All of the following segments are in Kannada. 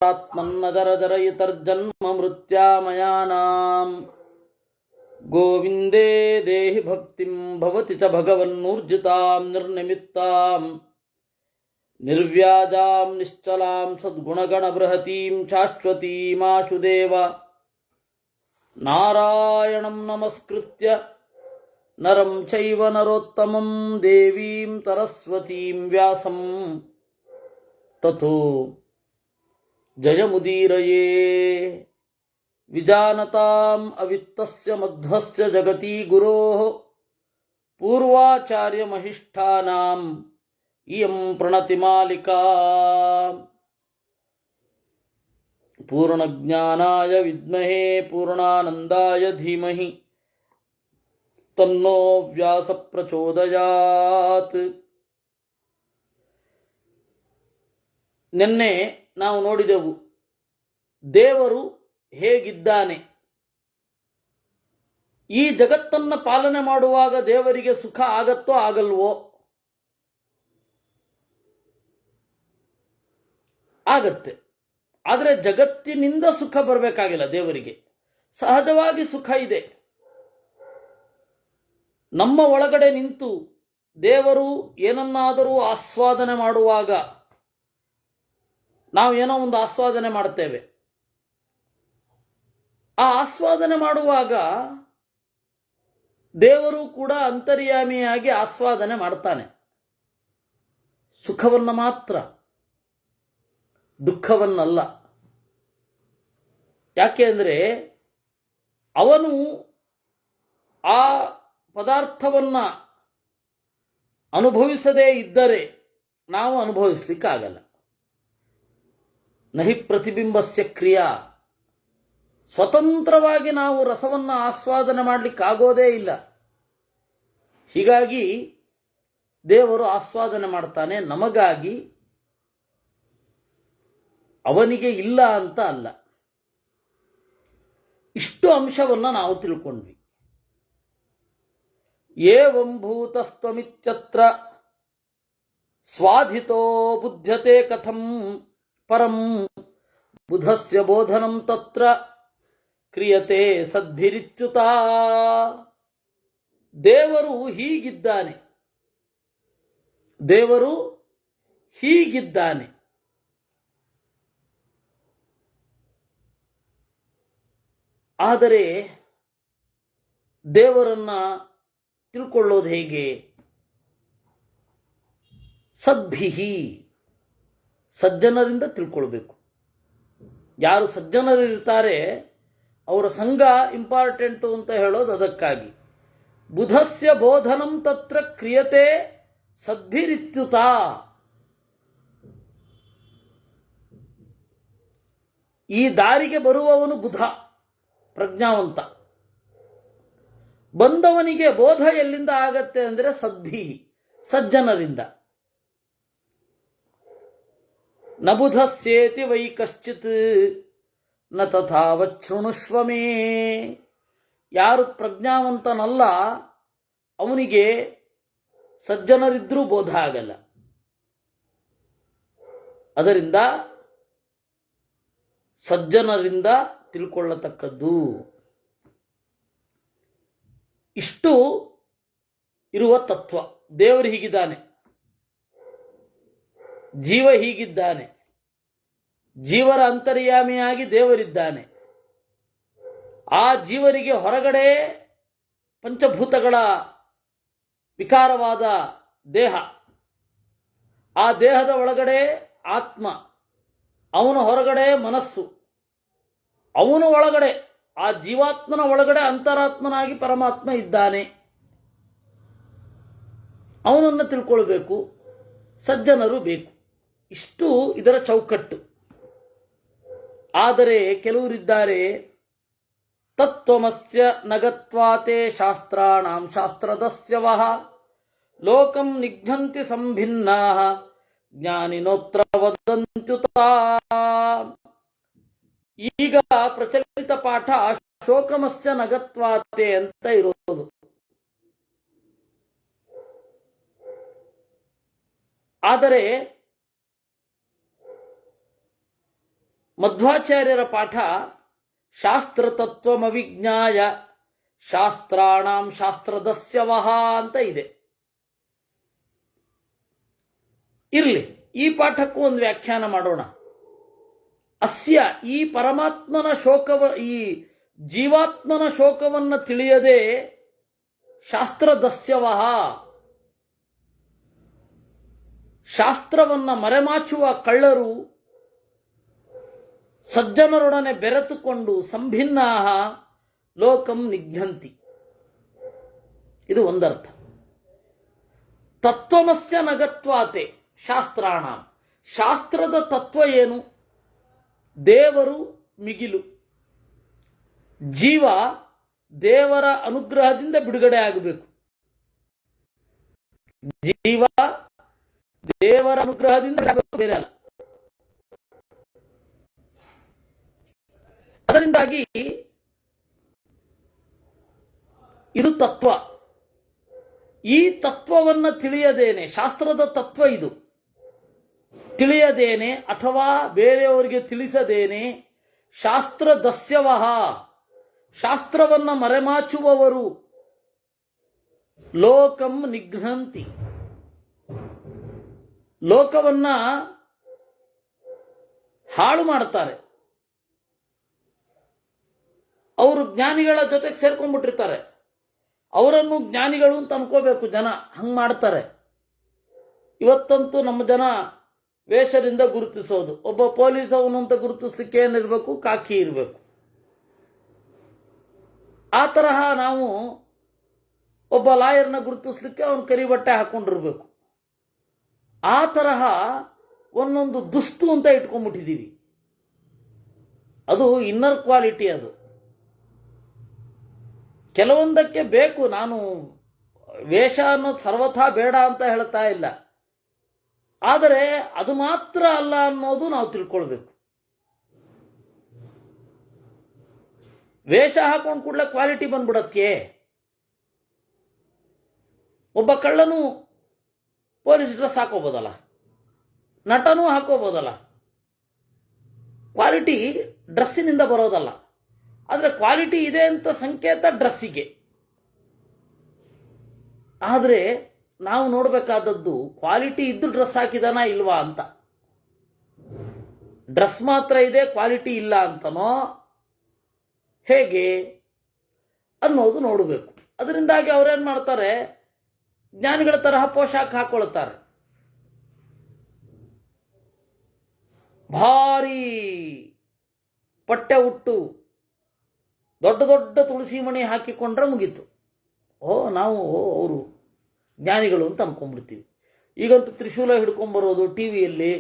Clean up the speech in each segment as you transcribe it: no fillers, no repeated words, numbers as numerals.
ಆತ್ಮನ್ನಜರಜರಯಿತರ್ಜನ್ಮ ಮೃತ್ಯಾಮಯಾನಾಂ ಗೋವಿಂದೇ ದೇಹಿ ಭಕ್ತಿಂ ಭವತಿ ಚ ಭಗವನ್ನೂರ್ಜಿತಾಂ ನಿರ್ನಿಮಿತ್ತಾಂ ನಿರ್ವ್ಯಾಜಾಂ ನಿಶ್ಚಲಾಂ ಸದ್ಗುಣಗಣ ಬೃಹತೀಂ ಶಾಶ್ವತೀಮಾಶುದೇವ ನಾರಾಯಣಂ ನಮಸ್ಕೃತ್ಯ ನರಂ ಚೈವ ನರೋತ್ತಮಂ ದೇವೀಂ ಸರಸ್ವತೀಂ ವ್ಯಾಸಂ ತಥೋ ಜಯಮುದೀರಯೇ ವಿಜಾನತಾಂ ಅವಿತ್ತಸ್ಯ ಮಧ್ವಸ್ಯ ಜಗತಿ ಗುರೋಃ ಪೂರ್ವಾಚಾರ್ಯಮಹಿಷ್ಠಾನಾಂ ಇಯಂ ಪ್ರಣತಿಮಾಲಿಕಾ ಪೂರ್ಣಜ್ಞಾನಾಯ ವಿದ್ಮಹೇ ಪೂರ್ಣಾನಂದಾಯ ಧೀಮಹಿ ತನ್ನೋ ವ್ಯಾಸ ಪ್ರಚೋದಯಾತ್. ನಿನ್ನೆ ನಾವು ನೋಡಿದೆವು ದೇವರು ಹೇಗಿದ್ದಾನೆ. ಈ ಜಗತ್ತನ್ನು ಪಾಲನೆ ಮಾಡುವಾಗ ದೇವರಿಗೆ ಸುಖ ಆಗತ್ತೋ ಆಗಲ್ವೋ? ಆಗತ್ತೆ. ಆದರೆ ಜಗತ್ತಿನಿಂದ ಸುಖ ಬರಬೇಕಾಗಿಲ್ಲ. ದೇವರಿಗೆ ಸಹಜವಾಗಿ ಸುಖ ಇದೆ. ನಮ್ಮ ಒಳಗಡೆ ನಿಂತು ದೇವರು ಏನನ್ನಾದರೂ ಆಸ್ವಾದನೆ ಮಾಡುವಾಗ ನಾವು ಏನೋ ಒಂದು ಆಸ್ವಾದನೆ ಮಾಡ್ತೇವೆ. ಆ ಆಸ್ವಾದನೆ ಮಾಡುವಾಗ ದೇವರು ಕೂಡ ಅಂತರ್ಯಾಮಿಯಾಗಿ ಆಸ್ವಾದನೆ ಮಾಡ್ತಾನೆ. ಸುಖವನ್ನು ಮಾತ್ರ, ದುಃಖವನ್ನಲ್ಲ. ಯಾಕೆ ಅಂದರೆ ಅವನು ಆ ಪದಾರ್ಥವನ್ನು ಅನುಭವಿಸದೇ ಇದ್ದರೆ ನಾವು ಅನುಭವಿಸಲಿಕ್ಕಾಗಲ್ಲ. ನಹಿ ಪ್ರತಿಬಿಂಬಸ್ಯ ಕ್ರಿಯಾ. ಸ್ವತಂತ್ರವಾಗಿ ನಾವು ರಸವನ್ನು ಆಸ್ವಾದನೆ ಮಾಡಲಿಕ್ಕಾಗೋದೇ ಇಲ್ಲ. ಹೀಗಾಗಿ ದೇವರು ಆಸ್ವಾದನೆ ಮಾಡ್ತಾನೆ ನಮಗಾಗಿ, ಅವನಿಗೆ ಇಲ್ಲ ಅಂತ ಅಲ್ಲ. ಇಷ್ಟು ಅಂಶವನ್ನು ನಾವು ತಿಳ್ಕೊಂಡ್ವಿ. ಏವಂ ಭೂತಸ್ತ್ವಮಿತ್ಯತ್ರ ಸ್ವಾಧಿತೋ ಬುಧ್ಯತೆ ಕಥಂ ಪರಂ ಬುಧಸ್ಯ ಬೋಧನಂ ತತ್ರ ಕ್ರಿಯತೆ ಸದ್ಭಿರಿಚ್ಯುತ. ದೇವರು ಹೀಗಿದ್ದಾನೆ, ದೇವರು ಹೀಗಿದ್ದಾನೆ. ಆದರೆ ದೇವರನ್ನ ತಿಳ್ಕೊಳ್ಳೋದು ಹೇಗೆ? ಸದ್ಭಿಹಿ, ಸಜ್ಜನರಿಂದ ತಿಳ್ಕೊಳ್ಬೇಕು. ಯಾರು ಸಜ್ಜನರಿರ್ತಾರೆ ಅವರ ಸಂಘ ಇಂಪಾರ್ಟೆಂಟು ಅಂತ ಹೇಳೋದು ಅದಕ್ಕಾಗಿ. ಬುಧಸ್ಯ ಬೋಧನಂ ತತ್ರ ಕ್ರಿಯತೆ ಸದ್ಭಿರಿತ್ಯುತ. ಈ ದಾರಿಗೆ ಬರುವವನು ಬುಧ, ಪ್ರಜ್ಞಾವಂತ. ಬಂದವನಿಗೆ ಬೋಧ ಎಲ್ಲಿಂದ ಆಗತ್ತೆ ಅಂದರೆ ಸದ್ಭಿ, ಸಜ್ಜನರಿಂದ. ನ ಬುಧಸ್ಯೇತಿ ವೈ ಕಶ್ಚಿತ್ ನ ತಥಾವಚ್ಛೃಣುಷ್ವ ಮೇ. ಯಾರು ಪ್ರಜ್ಞಾವಂತನಲ್ಲ ಅವನಿಗೆ ಸಜ್ಜನರಿದ್ರೂ ಬೋಧ ಆಗಲ್ಲ. ಅದರಿಂದ ಸಜ್ಜನರಿಂದ ತಿಳ್ಕೊಳ್ಳತಕ್ಕದ್ದು. ಇಷ್ಟು ಇರುವ ತತ್ವ. ದೇವರು ಹೀಗಿದ್ದಾನೆ, ಜೀವ ಹೀಗಿದ್ದಾನೆ, ಜೀವರ ಅಂತರ್ಯಾಮಿಯಾಗಿ ದೇವರಿದ್ದಾನೆ. ಆ ಜೀವರಿಗೆ ಹೊರಗಡೆ ಪಂಚಭೂತಗಳ ವಿಕಾರವಾದ ದೇಹ, ಆ ದೇಹದ ಒಳಗಡೆ ಆತ್ಮ, ಅವನ ಹೊರಗಡೆ ಮನಸ್ಸು, ಅವನ ಒಳಗಡೆ ಆ ಜೀವಾತ್ಮನ ಒಳಗಡೆ ಅಂತರಾತ್ಮನಾಗಿ ಪರಮಾತ್ಮ ಇದ್ದಾನೆ. ಅವನನ್ನು ತಿಳ್ಕೊಳ್ಬೇಕು, ಸಜ್ಜನರು ಬೇಕು. ಇಷ್ಟು ಇದರ ಚೌಕಟ್ಟು. ಆದರೆ ಕೆಲವರಿದ್ದಾರೆ, ತತ್ವಮಸ್ಯ ನಗತ್ವಾತೆ ಶಾಸ್ತ್ರಾಣಾಂ ಶಾಸ್ತ್ರದಸ್ಯವಃ ಲೋಕಂ ನಿಘ್ನಂತಿ ಸಂಭಿನ್ನಾಃ ಜ್ಞಾನಿನೋತ್ರ ವದಂತ್ಯುತಾ. ಈಗ ಪ್ರಚಲಿತ ಪಾಠ ಶೋಕಮಸ್ಯ ನಗತ್ವಾತೆ ಅಂತ ಇರೋದು. ಆದರೆ ಮಧ್ವಾಚಾರ್ಯರ ಪಾಠ ಶಾಸ್ತ್ರತತ್ವಮವಿಜ್ಞಾಯ ಶಾಸ್ತ್ರಾಣಾಂ ಶಾಸ್ತ್ರದಸ್ಯವಹ ಅಂತ ಇದೆ. ಇರಲಿ, ಈ ಪಾಠಕ್ಕೂ ಒಂದು ವ್ಯಾಖ್ಯಾನ ಮಾಡೋಣ. ಅಸ್ಯ, ಈ ಪರಮಾತ್ಮನ ಈ ಜೀವಾತ್ಮನ ಶೋಕವನ್ನು ತಿಳಿಯದೆ ಶಾಸ್ತ್ರದಸ್ಯವಹ, ಶಾಸ್ತ್ರವನ್ನು ಮರೆಮಾಚುವ ಕಳ್ಳರು ಸಜ್ಜನರೊಡನೆ ಬೆರೆತುಕೊಂಡು ಸಂಭಿನ್ನಾಹ ಲೋಕಂ ನಿಘ್ನಂತಿ. ಇದು ಒಂದರ್ಥ. ತತ್ವಮಸ್ಯ ನಗತ್ವಾತೆ ಶಾಸ್ತ್ರಾಣ, ಶಾಸ್ತ್ರದ ತತ್ವ ಏನು? ದೇವರು ಮಿಗಿಲು, ಜೀವ ದೇವರ ಅನುಗ್ರಹದಿಂದ ಬಿಡುಗಡೆ ಆಗಬೇಕು. ಜೀವ ದೇವರ ಅನುಗ್ರಹದಿಂದ ಬೇರೆ ಅಲ್ಲ. ಅದರಿಂದಾಗಿ ಇದು ತತ್ವ. ಈ ತತ್ವವನ್ನು ತಿಳಿಯದೇನೆ, ಶಾಸ್ತ್ರದ ತತ್ವ ಇದು, ತಿಳಿಯದೇನೆ ಅಥವಾ ಬೇರೆಯವರಿಗೆ ತಿಳಿಸದೇನೆ ಶಾಸ್ತ್ರದಸ್ಯವಹ, ಶಾಸ್ತ್ರವನ್ನು ಮರೆಮಾಚುವವರು ಲೋಕಂ ನಿಘ್ನಂತಿ, ಲೋಕವನ್ನ ಹಾಳು ಮಾಡ್ತಾರೆ. ಅವರು ಜ್ಞಾನಿಗಳ ಜೊತೆಗೆ ಸೇರ್ಕೊಂಡ್ಬಿಟ್ಟಿರ್ತಾರೆ. ಅವರನ್ನು ಜ್ಞಾನಿಗಳು ಅಂತ ಅನ್ಕೋಬೇಕು ಜನ, ಹಂಗೆ ಮಾಡ್ತಾರೆ. ಇವತ್ತಂತೂ ನಮ್ಮ ಜನ ವೇಷದಿಂದ ಗುರುತಿಸೋದು. ಒಬ್ಬ ಪೊಲೀಸ್ ಅವನು ಅಂತ ಗುರುತಿಸ್ಲಿಕ್ಕೆ ಏನಿರಬೇಕು? ಕಾಕಿ ಇರಬೇಕು. ಆ ತರಹ ನಾವು ಒಬ್ಬ ಲಾಯರ್ನ ಗುರುತಿಸ್ಲಿಕ್ಕೆ ಅವನು ಕರಿ ಬಟ್ಟೆ ಹಾಕೊಂಡಿರ್ಬೇಕು. ಆ ತರಹ ಒಂದೊಂದು ದುಸ್ತು ಅಂತ ಇಟ್ಕೊಂಡ್ಬಿಟ್ಟಿದ್ದೀವಿ. ಅದು ಇನ್ನರ್ ಕ್ವಾಲಿಟಿ. ಅದು ಕೆಲವೊಂದಕ್ಕೆ ಬೇಕು. ನಾನು ವೇಷ ಅನ್ನೋದು ಸರ್ವಥಾ ಬೇಡ ಅಂತ ಹೇಳ್ತಾ ಇಲ್ಲ, ಆದರೆ ಅದು ಮಾತ್ರ ಅಲ್ಲ ಅನ್ನೋದು ನಾವು ತಿಳ್ಕೊಳ್ಬೇಕು. ವೇಷ ಹಾಕೊಂಡು ಕೂಡಲೇ ಕ್ವಾಲಿಟಿ ಬಂದ್ಬಿಡಕ್ಕೆ. ಒಬ್ಬ ಕಳ್ಳನು ಪೊಲೀಸ್ ಡ್ರೆಸ್ ಹಾಕೋಬೋದಲ್ಲ, ನಟನೂ ಹಾಕೋಬೋದಲ್ಲ. ಕ್ವಾಲಿಟಿ ಡ್ರೆಸ್ಸಿನಿಂದ ಬರೋದಲ್ಲ, ಆದರೆ ಕ್ವಾಲಿಟಿ ಇದೆ ಅಂತ ಸಂಕೇತ ಡ್ರೆಸ್ಸಿಗೆ. ಆದರೆ ನಾವು ನೋಡಬೇಕಾದದ್ದು ಕ್ವಾಲಿಟಿ ಇದ್ದು ಡ್ರೆಸ್ ಹಾಕಿದಾನ ಇಲ್ವಾ ಅಂತ. ಡ್ರೆಸ್ ಮಾತ್ರ ಇದೆ, ಕ್ವಾಲಿಟಿ ಇಲ್ಲ ಅಂತನೋ ಹೇಗೆ ಅನ್ನೋದು ನೋಡಬೇಕು. ಅದರಿಂದಾಗಿ ಅವರೇನು ಮಾಡ್ತಾರೆ? ಜ್ಞಾನಿಗಳ ತರಹ ಪೋಷಾಕ ಹಾಕೊಳ್ತಾರೆ. ಭಾರಿ ಪಟ್ಟೆ ಉಟ್ಟು ದೊಡ್ಡ ದೊಡ್ಡ ತುಳಸಿ ಮಣಿ ಹಾಕಿಕೊಂಡ್ರೆ ಮುಗೀತು. ನಾವು ಅವರು ಜ್ಞಾನಿಗಳು ಅಂತ ಅನ್ಕೊಂಡ್ಬಿಡ್ತೀವಿ. ಈಗಂತೂ ತ್ರಿಶೂಲ ಹಿಡ್ಕೊಂಡ್ಬರೋದು ಟಿವಿಯಲ್ಲಿ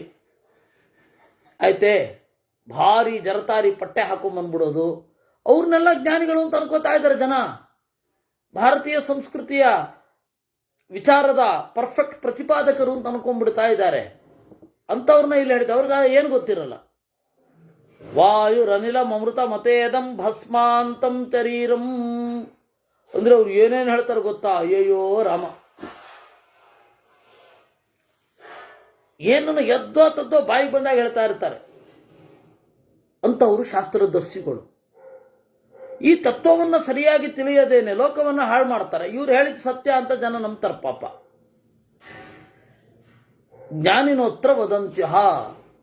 ಆಯ್ತೆ, ಭಾರಿ ಜರತಾರಿ ಪಟ್ಟೆ ಹಾಕೊಂಡ್ಬಂದ್ಬಿಡೋದು, ಅವ್ರನ್ನೆಲ್ಲ ಜ್ಞಾನಿಗಳು ಅಂತ ಅನ್ಕೋತಾ ಇದ್ದಾರೆ ಜನ. ಭಾರತೀಯ ಸಂಸ್ಕೃತಿಯ ವಿಚಾರದ ಪರ್ಫೆಕ್ಟ್ ಪ್ರತಿಪಾದಕರು ಅಂತ ಅನ್ಕೊಂಡ್ಬಿಡ್ತಾ ಇದ್ದಾರೆ. ಅಂಥವ್ರನ್ನ ಇಲ್ಲಿ ಹೇಳಿದ ಅವ್ರಿಗೆ ಏನು ಗೊತ್ತಿರಲ್ಲ. ವಾಯುರನಿಲ ಅಮೃತ ಮತೇದಂ ಭಸ್ಮಾಂತಂ ಶರೀರಂ ಅಂದ್ರೆ ಅವ್ರು ಏನೇನು ಹೇಳ್ತಾರೆ ಗೊತ್ತಾ? ಅಯ್ಯಯ್ಯೋ ರಾಮ, ಏನನ್ನು ಎದ್ದೋ ತದ್ದೋ ಬಾಯಿಗೆ ಬಂದಾಗ ಹೇಳ್ತಾ ಇರ್ತಾರೆ. ಅಂತವರು ಶಾಸ್ತ್ರದಸ್ಯುಗಳು. ಈ ತತ್ವವನ್ನು ಸರಿಯಾಗಿ ತಿಳಿಯದೇನೆ ಲೋಕವನ್ನು ಹಾಳು ಮಾಡ್ತಾರೆ. ಇವ್ರು ಹೇಳಿದ ಸತ್ಯ ಅಂತ ಜನ ನಂಬ್ತಾರೆ ಪಾಪ. ಜ್ಞಾನಿನೋತ್ರ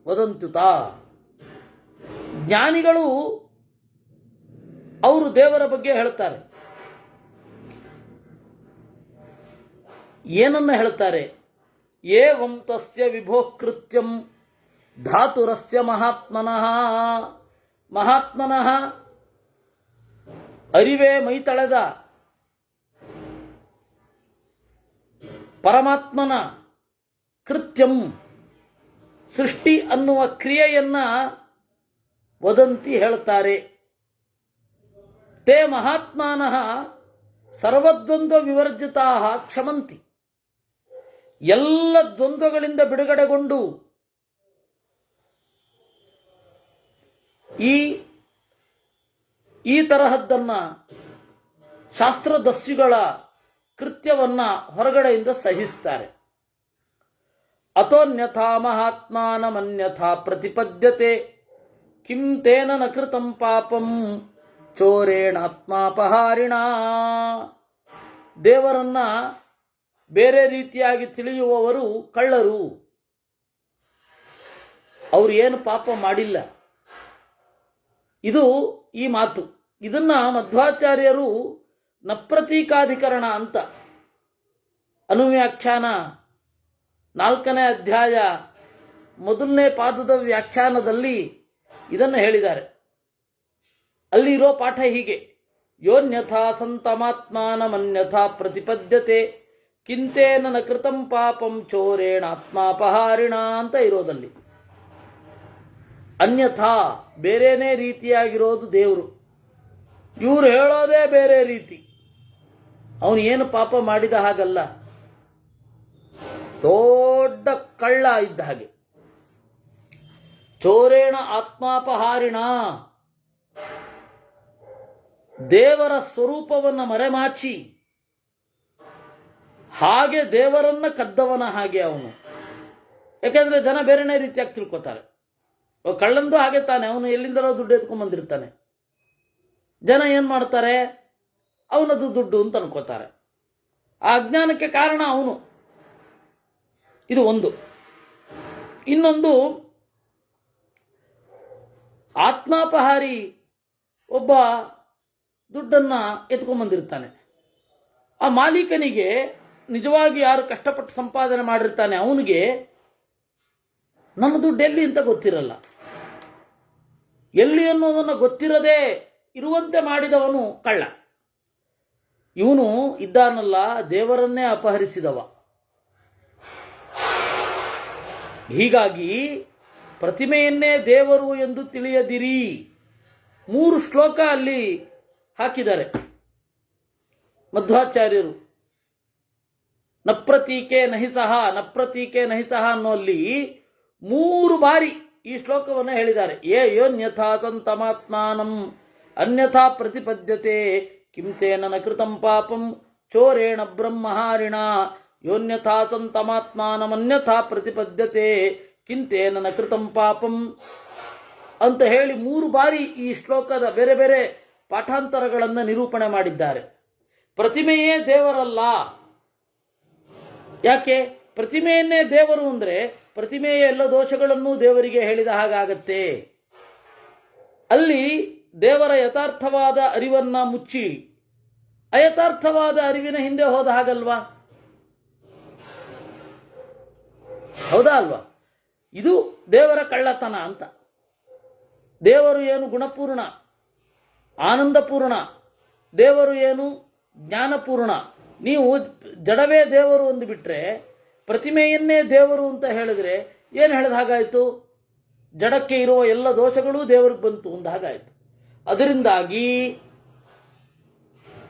ವದಂತ್ಯುತ. ಜ್ಞಾನಿಗಳು ಅವರು ದೇವರ ಬಗ್ಗೆ ಹೇಳ್ತಾರೆ. ಏನನ್ನ ಹೇಳ್ತಾರೆ? ಏವಂ ತಸ್ಯ ವಿಭೋಃ ಕೃತ್ಯಂ ಧಾತುರಸ್ಯ ಮಹಾತ್ಮನಃ ಅರಿವೇ ಮೈತಳೆದ ಪರಮಾತ್ಮನ ಕೃತ್ಯಂ ಸೃಷ್ಟಿ ಅನ್ನುವ ಕ್ರಿಯೆಯನ್ನ ವದಂತಿ ಹೇಳ್ತಾರೆ. ತೇ ಮಹಾತ್ಮಾನಃ ಸರ್ವದ್ವಂದ್ವ ವಿವರ್ಜಿತಾ ಕ್ಷಮಂತಿ. ಎಲ್ಲ ದ್ವಂದ್ವಗಳಿಂದ ಬಿಡುಗಡೆಗೊಂಡು ಈ ತರಹದ್ದನ್ನ ಶಾಸ್ತ್ರದಸ್ಯುಗಳ ಕೃತ್ಯವನ್ನ ಹೊರಗಡೆಯಿಂದ ಸಹಿಸ್ತಾರೆ. ಅತೋನ್ಯಥಾ ಮಹಾತ್ಮಾನಮನ್ಯಥಾ ಪ್ರತಿಪದ್ಯತೆ ಕಿಂ ತೇನ ನ ಕೃತಂ ಪಾಪಂ ಚೋರೇಣಾತ್ಮಾಪಹಾರಿಣ. ದೇವರನ್ನ ಬೇರೆ ರೀತಿಯಾಗಿ ತಿಳಿಯುವವರು ಕಳ್ಳರು. ಅವರು ಏನು ಪಾಪ ಮಾಡಿಲ್ಲ. ಇದು ಈ ಮಾತು. ಇದನ್ನ ಮಧ್ವಾಚಾರ್ಯರು ನಪ್ರತೀಕಾಧಿಕರಣ ಅಂತ ಅನುವ್ಯಾಖ್ಯಾನ 4ನೇ ಅಧ್ಯಾಯ 1ನೇ ಪಾದದ ವ್ಯಾಖ್ಯಾನದಲ್ಲಿ ಇದನ್ನು ಹೇಳಿದ್ದಾರೆ. ಅಲ್ಲಿ ಇರೋ ಪಾಠ ಹೀಗೆ: ಯೋನ್ಯಥಾ ಸಂತಮಾತ್ಮಾನಮನ್ಯಥಾ ಪ್ರತಿಪದ್ಯತೆ ಕಿಂತೇನ ನ ಕೃತಂ ಪಾಪಂ ಚೋರೇಣ ಆತ್ಮಾಪಹಾರಿಣ ಅಂತ ಇರೋದಲ್ಲಿ. ಅನ್ಯಥಾ ಬೇರೆನೇ ರೀತಿಯಾಗಿರೋದು ದೇವರು. ಇವರು ಹೇಳೋದೇ ಬೇರೆ ರೀತಿ. ಅವನು ಏನು ಪಾಪ ಮಾಡಿದ ಹಾಗಲ್ಲ, ದೊಡ್ಡ ಕಳ್ಳ ಇದ್ದ ಹಾಗೆ. ಚೋರೇಣ ಆತ್ಮಾಪಹಾರಿಣ, ದೇವರ ಸ್ವರೂಪವನ್ನು ಮರೆಮಾಚಿ ಹಾಗೆ ದೇವರನ್ನ ಕದ್ದವನ ಹಾಗೆ ಅವನು. ಯಾಕೆಂದ್ರೆ ಜನ ಬೇರೆನೇ ರೀತಿಯಾಗಿ ತಿಳ್ಕೊತಾರೆ. ಕಳ್ಳಂದು ಹಾಗೆ ತಾನೆ, ಅವನು ಎಲ್ಲಿಂದಲೋ ದುಡ್ಡು ಎತ್ಕೊಂಡ್ ಬಂದಿರ್ತಾನೆ. ಜನ ಏನ್ ಮಾಡ್ತಾರೆ, ಅವನದು ದುಡ್ಡು ಅಂತ ಅನ್ಕೋತಾರೆ. ಆ ಅಜ್ಞಾನಕ್ಕೆ ಕಾರಣ ಅವನು. ಇದು ಒಂದು. ಇನ್ನೊಂದು, ಆತ್ಮಾಪಹಾರಿ ಒಬ್ಬ ದುಡ್ಡನ್ನ ಎತ್ಕೊಂಡ್ಬಂದಿರ್ತಾನೆ. ಆ ಮಾಲೀಕನಿಗೆ ನಿಜವಾಗಿ ಯಾರು ಕಷ್ಟಪಟ್ಟು ಸಂಪಾದನೆ ಮಾಡಿರ್ತಾನೆ ಅವನಿಗೆ ನನ್ನ ದುಡ್ಡು ಎಲ್ಲಿ ಅಂತ ಗೊತ್ತಿರಲ್ಲ. ಎಲ್ಲಿ ಅನ್ನೋದನ್ನು ಗೊತ್ತಿರದೆ ಇರುವಂತೆ ಮಾಡಿದವನು ಕಳ್ಳ. ಇವನು ಇದ್ದಾನಲ್ಲ, ದೇವರನ್ನೇ ಅಪಹರಿಸಿದವ. ಹೀಗಾಗಿ ಪ್ರತಿಮೆಯನ್ನೇ ದೇವರು ಎಂದು ತಿಳಿಯದಿರಿ. 3 ಶ್ಲೋಕ ಅಲ್ಲಿ ಹಾಕಿದ್ದಾರೆ ಮಧ್ವಾಚಾರ್ಯರು. ನಪ್ರತೀಕೆ ನಹಿಸಹ, ನಪ್ರತೀಕೆ ನಹಿಸಹ ಅನ್ನೋಲ್ಲಿ 3 ಬಾರಿ ಈ ಶ್ಲೋಕವನ್ನು ಹೇಳಿದ್ದಾರೆ. ಯೋನ್ಯಥಾ ತಂತಮಾತ್ಮಾನಂ ಅನ್ಯಥಾ ಪ್ರತಿಪದ್ಯತೆ ಕಿಂ ತೇನ ನ ಕೃತಂ ಪಾಪಂ ಚೋರೇಣ ಬ್ರಹ್ಮಹಾರಿಣ. ಯೋನ್ಯಥಾ ತಂತಮಾತ್ಮಾನಂ ಅನ್ಯಥಾ ಪ್ರತಿಪದ್ಯತೆ ಕಿಂ ತೇನ ನ ಕೃತಂ ಪಾಪಂ ಅಂತ ಹೇಳಿ 3 ಬಾರಿ ಈ ಶ್ಲೋಕದ ಬೇರೆ ಬೇರೆ ಪಾಠಾಂತರಗಳನ್ನು ನಿರೂಪಣೆ ಮಾಡಿದ್ದಾರೆ. ಪ್ರತಿಮೆಯೇ ದೇವರಲ್ಲ. ಯಾಕೆ? ಪ್ರತಿಮೆಯನ್ನೇ ದೇವರು ಅಂದರೆ ಪ್ರತಿಮೆಯ ಎಲ್ಲ ದೋಷಗಳನ್ನು ದೇವರಿಗೆ ಹೇಳಿದ ಹಾಗಾಗತ್ತೆ. ಅಲ್ಲಿ ದೇವರ ಯಥಾರ್ಥವಾದ ಅರಿವನ್ನ ಮುಚ್ಚಿ ಅಯಥಾರ್ಥವಾದ ಅರಿವಿನ ಹಿಂದೆ ಹೋದ ಹಾಗಲ್ವಾ? ಹೌದಾ ಅಲ್ವಾ? ಇದು ದೇವರ ಕಳ್ಳತನ ಅಂತ. ದೇವರು ಏನು ಗುಣಪೂರ್ಣ, ಆನಂದಪೂರ್ಣ. ದೇವರು ಏನು ಜ್ಞಾನಪೂರ್ಣ. ನೀವು ಜಡವೇ ದೇವರು ಒಂದು ಬಿಟ್ರೆ ಪ್ರತಿಮೆಯನ್ನೇ ದೇವರು ಅಂತ ಹೇಳಿದ್ರೆ ಏನು ಹೇಳಿದ ಹಾಗಾಯಿತು? ಜಡಕ್ಕೆ ಇರುವ ಎಲ್ಲ ದೋಷಗಳೂ ದೇವರಿಗೆ ಬಂತು ಒಂದು ಹಾಗಾಯಿತು. ಅದರಿಂದಾಗಿ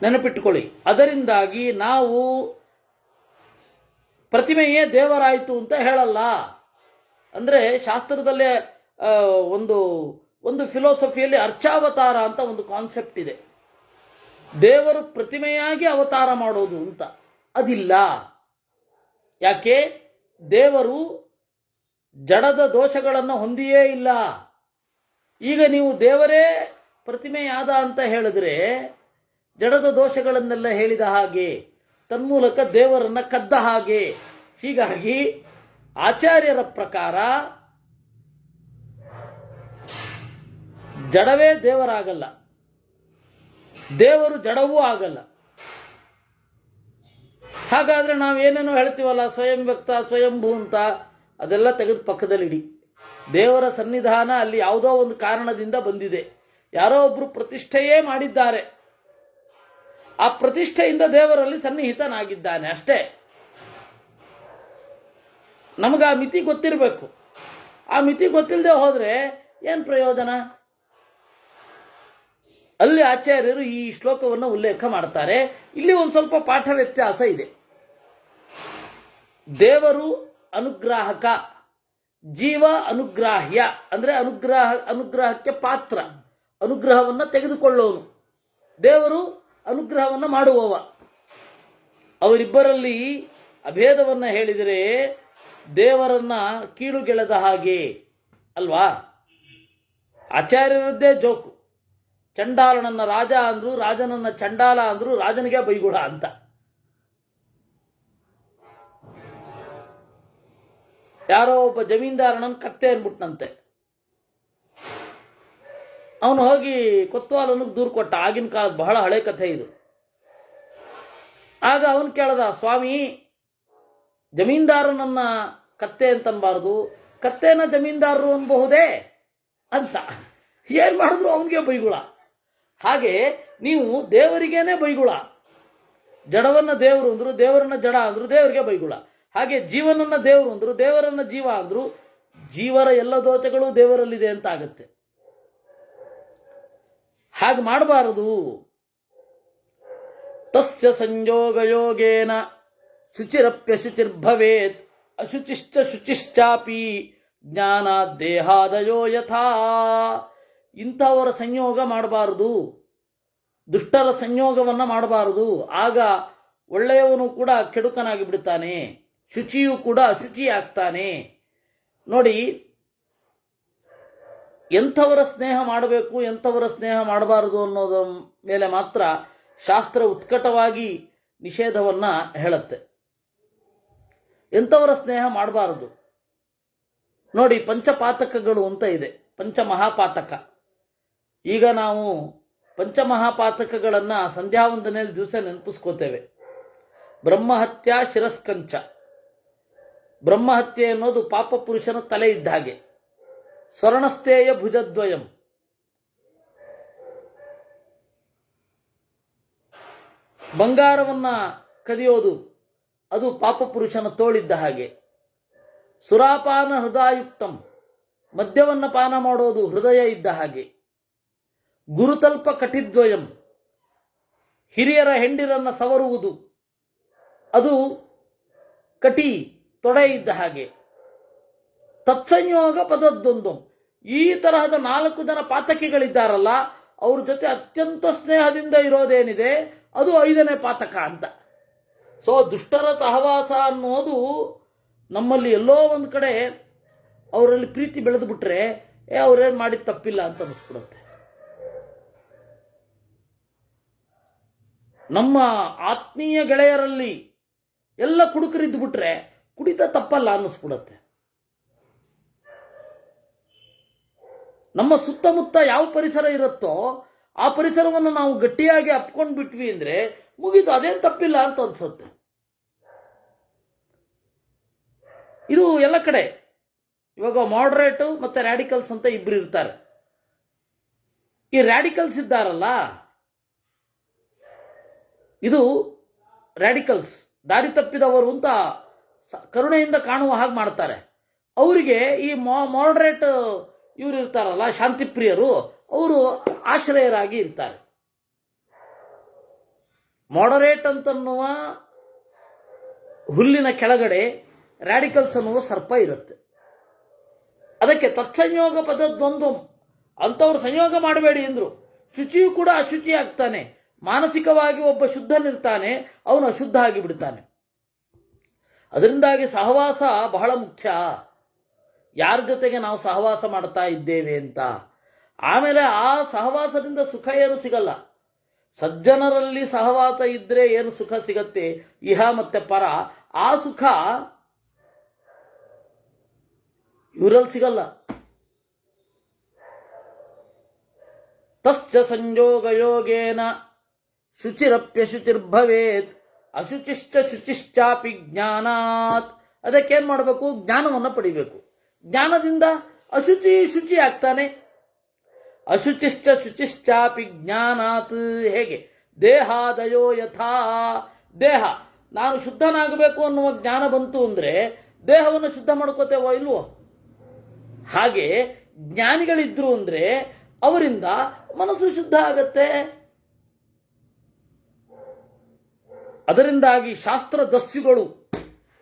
ನೆನಪಿಟ್ಟುಕೊಳ್ಳಿ, ಅದರಿಂದಾಗಿ ನಾವು ಪ್ರತಿಮೆಯೇ ದೇವರಾಯಿತು ಅಂತ ಹೇಳಲ್ಲ. ಅಂದರೆ ಶಾಸ್ತ್ರದಲ್ಲೇ ಒಂದು ಫಿಲಾಸಫಿಯಲ್ಲಿ ಅರ್ಚಾವತಾರ ಅಂತ ಒಂದು ಕಾನ್ಸೆಪ್ಟ್ ಇದೆ. ದೇವರು ಪ್ರತಿಮೆಯಾಗಿ ಅವತಾರ ಮಾಡೋದು ಅಂತ ಅದಿಲ್ಲ. ಯಾಕೆ? ದೇವರು ಜಡದ ದೋಷಗಳನ್ನು ಹೊಂದಿಯೇ ಇಲ್ಲ. ಈಗ ನೀವು ದೇವರೇ ಪ್ರತಿಮೆಯಾದ ಅಂತ ಹೇಳಿದ್ರೆ ಜಡದ ದೋಷಗಳನ್ನೆಲ್ಲ ಹೇಳಿದ ಹಾಗೆ, ತನ್ಮೂಲಕ ದೇವರನ್ನ ಕದ್ದ ಹಾಗೆ. ಹೀಗಾಗಿ ಆಚಾರ್ಯರ ಪ್ರಕಾರ ಜಡವೇ ದೇವರಾಗಲ್ಲ, ದೇವರು ಜಡವೂ ಆಗಲ್ಲ. ಹಾಗಾದ್ರೆ ನಾವೇನೇನೋ ಹೇಳ್ತೀವಲ್ಲ, ಸ್ವಯಂ ವ್ಯಕ್ತ ಸ್ವಯಂಭೂ ಅಂತ, ಅದೆಲ್ಲ ತೆಗೆದು ಪಕ್ಕದಲ್ಲಿಡಿ. ದೇವರ ಸನ್ನಿಧಾನ ಅಲ್ಲಿ ಯಾವುದೋ ಒಂದು ಕಾರಣದಿಂದ ಬಂದಿದೆ. ಯಾರೋ ಒಬ್ರು ಪ್ರತಿಷ್ಠೆಯೇ ಮಾಡಿದ್ದಾರೆ. ಆ ಪ್ರತಿಷ್ಠೆಯಿಂದ ದೇವರಲ್ಲಿ ಸನ್ನಿಹಿತನಾಗಿದ್ದಾನೆ ಅಷ್ಟೇ. ನಮಗೆ ಆ ಮಿತಿ ಗೊತ್ತಿರಬೇಕು. ಆ ಮಿತಿ ಗೊತ್ತಿಲ್ಲದೆ ಹೋದ್ರೆ ಏನು ಪ್ರಯೋಜನ? ಅಲ್ಲಿ ಆಚಾರ್ಯರು ಈ ಶ್ಲೋಕವನ್ನು ಉಲ್ಲೇಖ ಮಾಡ್ತಾರೆ. ಇಲ್ಲಿ ಒಂದು ಸ್ವಲ್ಪ ಪಾಠ ವ್ಯತ್ಯಾಸ ಇದೆ. ದೇವರು ಅನುಗ್ರಾಹಕ, ಜೀವ ಅನುಗ್ರಾಹ್ಯ. ಅಂದ್ರೆ ಅನುಗ್ರಹಕ್ಕೆ ಪಾತ್ರ, ಅನುಗ್ರಹವನ್ನು ತೆಗೆದುಕೊಳ್ಳೋನು. ದೇವರು ಅನುಗ್ರಹವನ್ನು ಮಾಡುವವ. ಅವರಿಬ್ಬರಲ್ಲಿ ಅಭೇದವನ್ನು ಹೇಳಿದರೆ ದೇವರನ್ನ ಕೀಳುಗೆಳೆದ ಹಾಗೆ ಅಲ್ವಾ? ಆಚಾರ್ಯರದ್ದೇ ಜೋಕು. ಚಂಡಾಲನನ್ನ ರಾಜ ಅಂದ್ರು, ರಾಜನನ್ನ ಚಂಡಾಲ ಅಂದ್ರು, ರಾಜನಿಗೆ ಬೈಗುಳ ಅಂತ. ಯಾರೋ ಒಬ್ಬ ಜಮೀನ್ದಾರನನ್ನು ಕತ್ತೆ ಅನ್ಬಿಟ್ನಂತೆ. ಅವನು ಹೋಗಿ ಕೊತ್ವಾಲನಿಗೆ ದೂರು ಕೊಟ್ಟ. ಆಗಿನ ಕಾಲದ ಬಹಳ ಹಳೆ ಕಥೆ ಇದು. ಆಗ ಅವನು ಕೇಳ್ದ, ಸ್ವಾಮಿ, ಜಮೀನ್ದಾರನನ್ನ ಕತ್ತೆ ಅಂತನ್ಬಾರ್ದು, ಕತ್ತೇನ ಜಮೀನ್ದಾರರು ಅನ್ಬಹುದೇ ಅಂತ. ಏನ್ ಮಾಡಿದ್ರು ಅವನಿಗೆ ಬೈಗುಳ. ಹಾಗೆ ನೀವು ದೇವರಿಗೇನೆ ಬೈಗುಳ. ಜಡವನ್ನ ದೇವರು ಅಂದ್ರು, ದೇವರನ್ನ ಜಡ ಅಂದ್ರು, ದೇವರಿಗೆ ಬೈಗುಳ. ಹಾಗೆ ಜೀವನನ್ನ ದೇವರು ಅಂದ್ರು, ದೇವರನ್ನ ಜೀವ ಅಂದ್ರು, ಜೀವರ ಎಲ್ಲ ದೋಷಗಳು ದೇವರಲ್ಲಿದೆ ಅಂತ ಆಗುತ್ತೆ. ಹಾಗೆ ಮಾಡಬಾರದು. ತಸ್ಯ ಸಂಯೋಗ ಯೋಗೇನ ಶುಚಿರಪ್ಯ ಶುಚಿರ್ಭವೇತ್ ಅಶುಚಿಶ್ಚ ಶುಚಿಶ್ಚಾಪಿ ಜ್ಞಾನ ದೇಹಾದಯೋ ಯಥಾ. ಇಂಥವರ ಸಂಯೋಗ ಮಾಡಬಾರದು, ದುಷ್ಟರ ಸಂಯೋಗವನ್ನ ಮಾಡಬಾರದು. ಆಗ ಒಳ್ಳೆಯವನು ಕೂಡ ಕೆಡುಕನಾಗಿ ಬಿಡುತ್ತಾನೆ, ಶುಚಿಯೂ ಕೂಡ ಅಶುಚಿ ಆಗ್ತಾನೆ. ನೋಡಿ, ಎಂಥವರ ಸ್ನೇಹ ಮಾಡಬೇಕು, ಎಂಥವರ ಸ್ನೇಹ ಮಾಡಬಾರದು ಅನ್ನೋದ ಮೇಲೆ ಮಾತ್ರ ಶಾಸ್ತ್ರ ಉತ್ಕಟವಾಗಿ ನಿಷೇಧವನ್ನ ಹೇಳುತ್ತೆ. ಎಂಥವರ ಸ್ನೇಹ ಮಾಡಬಾರದು ನೋಡಿ. ಪಂಚಪಾತಕಗಳು ಅಂತ ಇದೆ, ಪಂಚಮಹಾಪಾತಕ. ಈಗ ನಾವು ಪಂಚಮಹಾಪಾತಕಗಳನ್ನು ಸಂಧ್ಯಾವಂದನೆಯಲ್ಲಿ ದಿವಸ ನೆನಪಿಸ್ಕೋತೇವೆ. ಬ್ರಹ್ಮಹತ್ಯ ಶಿರಸ್ಕಂಚ. ಬ್ರಹ್ಮಹತ್ಯೆ ಅನ್ನೋದು ಪಾಪ ಪುರುಷನ ತಲೆ ಇದ್ದ ಹಾಗೆ. ಸ್ವರ್ಣಸ್ಥೇಯ ಭುಜದ್ವಯಂ. ಬಂಗಾರವನ್ನ ಕದಿಯೋದು ಅದು ಪಾಪ ಪುರುಷನ ತೋಳಿದ್ದ ಹಾಗೆ. ಸುರಾಪಾನ ಹೃದಯುಕ್ತಂ. ಮದ್ಯವನ್ನ ಪಾನ ಮಾಡೋದು ಹೃದಯ ಇದ್ದ ಹಾಗೆ. ಗುರುತಲ್ಪ ಕಟಿದ್ವಯಂ. ಹಿರಿಯರ ಹೆಂಡಿರನ್ನ ಸವರುವುದು ಅದು ಕಟಿ, ತೊಡೆ ಇದ್ದ ಹಾಗೆ. ತತ್ಸಂಯೋಗ ಪದದ್ದೊಂದು. ಈ ತರಹದ 4 ಜನ ಪಾತಕಿಗಳಿದ್ದಾರಲ್ಲ, ಅವ್ರ ಜೊತೆ ಅತ್ಯಂತ ಸ್ನೇಹದಿಂದ ಇರೋದೇನಿದೆ ಅದು 5ನೇ ಪಾತಕ ಅಂತ. ಸೊ ದುಷ್ಟರ ಸಹವಾಸ ಅನ್ನೋದು ನಮ್ಮಲ್ಲಿ ಎಲ್ಲೋ ಒಂದು ಕಡೆ ಅವರಲ್ಲಿ ಪ್ರೀತಿ ಬೆಳೆದು ಬಿಟ್ರೆ ಅವ್ರೇನು ಮಾಡಿದ ತಪ್ಪಿಲ್ಲ ಅಂತ ಅನಿಸ್ಬಿಡುತ್ತೆ. ನಮ್ಮ ಆತ್ಮೀಯ ಗೆಳೆಯರಲ್ಲಿ ಎಲ್ಲ ಕುಡುಕರಿದ್ದು ಬಿಟ್ರೆ ಕುಡಿತ ತಪ್ಪಲ್ಲ ಅನ್ನಿಸ್ಬಿಡುತ್ತೆ. ನಮ್ಮ ಸುತ್ತಮುತ್ತ ಯಾವ ಪರಿಸರ ಇರುತ್ತೋ ಆ ಪರಿಸರವನ್ನು ನಾವು ಗಟ್ಟಿಯಾಗಿ ಅಪ್ಕೊಂಡು ಬಿಟ್ವಿ ಅಂದ್ರೆ ಮುಗೀತು, ಅದೇನು ತಪ್ಪಿಲ್ಲ ಅಂತ ಅನ್ಸುತ್ತೆ. ಇದು ಎಲ್ಲ ಕಡೆ. ಇವಾಗ ಮಾಡರೇಟು ಮತ್ತೆ ರ್ಯಾಡಿಕಲ್ಸ್ ಅಂತ ಇಬ್ರು ಇರ್ತಾರೆ. ಈ ರ್ಯಾಡಿಕಲ್ಸ್ ಇದ್ದಾರಲ್ಲ, ಇದು ರ್ಯಾಡಿಕಲ್ಸ್ ದಾರಿ ತಪ್ಪಿದವರು ಅಂತ ಕರುಣೆಯಿಂದ ಕಾಣುವ ಹಾಗೆ ಮಾಡ್ತಾರೆ. ಅವರಿಗೆ ಈ ಮಾಡರೇಟ್ ಇವರು ಇರ್ತಾರಲ್ಲ, ಶಾಂತಿಪ್ರಿಯರು, ಅವರು ಆಶ್ರಯರಾಗಿ ಇರ್ತಾರೆ. ಮಾಡರೇಟ್ ಅಂತನ್ನುವ ಹುಲ್ಲಿನ ಕೆಳಗಡೆ ರ್ಯಾಡಿಕಲ್ಸ್ ಅನ್ನುವ ಸರ್ಪ ಇರುತ್ತೆ. ಅದಕ್ಕೆ ತತ್ಸಂಯೋಗ ಪದದ್ದೊಂದು. ಅಂಥವ್ರು ಸಂಯೋಗ ಮಾಡಬೇಡಿ ಎಂದ್ರು. ಶುಚಿಯೂ ಕೂಡ ಅಶುಚಿ ಆಗ್ತಾನೆ. ಮಾನಸಿಕವಾಗಿ ಒಬ್ಬ ಶುದ್ಧನಿರ್ತಾನೆ, ಅವನು ಅಶುದ್ಧ ಆಗಿ ಬಿಡ್ತಾನೆ. ಅದರಿಂದಾಗಿ ಸಹವಾಸ ಬಹಳ ಮುಖ್ಯ. ಯಾರ ಜೊತೆಗೆ ನಾವು ಸಹವಾಸ ಮಾಡ್ತಾ ಇದ್ದೇವೆ ಅಂತ. ಆಮೇಲೆ ಆ ಸಹವಾಸದಿಂದ ಸುಖ ಏನು ಸಿಗಲ್ಲ. ಸಜ್ಜನರಲ್ಲಿ ಸಹವಾಸ ಇದ್ರೆ ಏನು ಸುಖ ಸಿಗತ್ತೆ, ಇಹ ಮತ್ತೆ ಪರ, ಆ ಸುಖ ಇವರಲ್ಲಿ ಸಿಗಲ್ಲ. ತಸ್ಯ ಸಂಯೋಗ ಯೋಗೇನ ಶುಚಿರಪ್ಯ ಶುಚಿರ್ಭವೇತ್ ಅಶುಚಿಶ್ಚ ಶುಚಿಶ್ಚಾಪಿ ಜ್ಞಾನಾತ್. ಅದಕ್ಕೇನ್ ಮಾಡಬೇಕು? ಜ್ಞಾನವನ್ನು ಪಡಿಬೇಕು. ಜ್ಞಾನದಿಂದ ಅಶುಚಿ ಶುಚಿ ಆಗ್ತಾನೆ. ಅಶುಚಿಶ್ಚ ಶುಚಿಶ್ಚಾಪಿ ಜ್ಞಾನಾತ್. ಹೇಗೆ? ದೇಹಾದಯೋ ಯಥಾ. ದೇಹ, ನಾನು ಶುದ್ಧನಾಗಬೇಕು ಅನ್ನುವ ಜ್ಞಾನ ಬಂತು ಅಂದ್ರೆ ದೇಹವನ್ನು ಶುದ್ಧ ಮಾಡ್ಕೋತೇವೋ ಇಲ್ವೋ? ಹಾಗೆ ಜ್ಞಾನಿಗಳಿದ್ರು ಅಂದ್ರೆ ಅವರಿಂದ ಮನಸ್ಸು ಶುದ್ಧ ಆಗತ್ತೆ. ಅದರಿಂದಾಗಿ ಶಾಸ್ತ್ರದಸ್ಯುಗಳು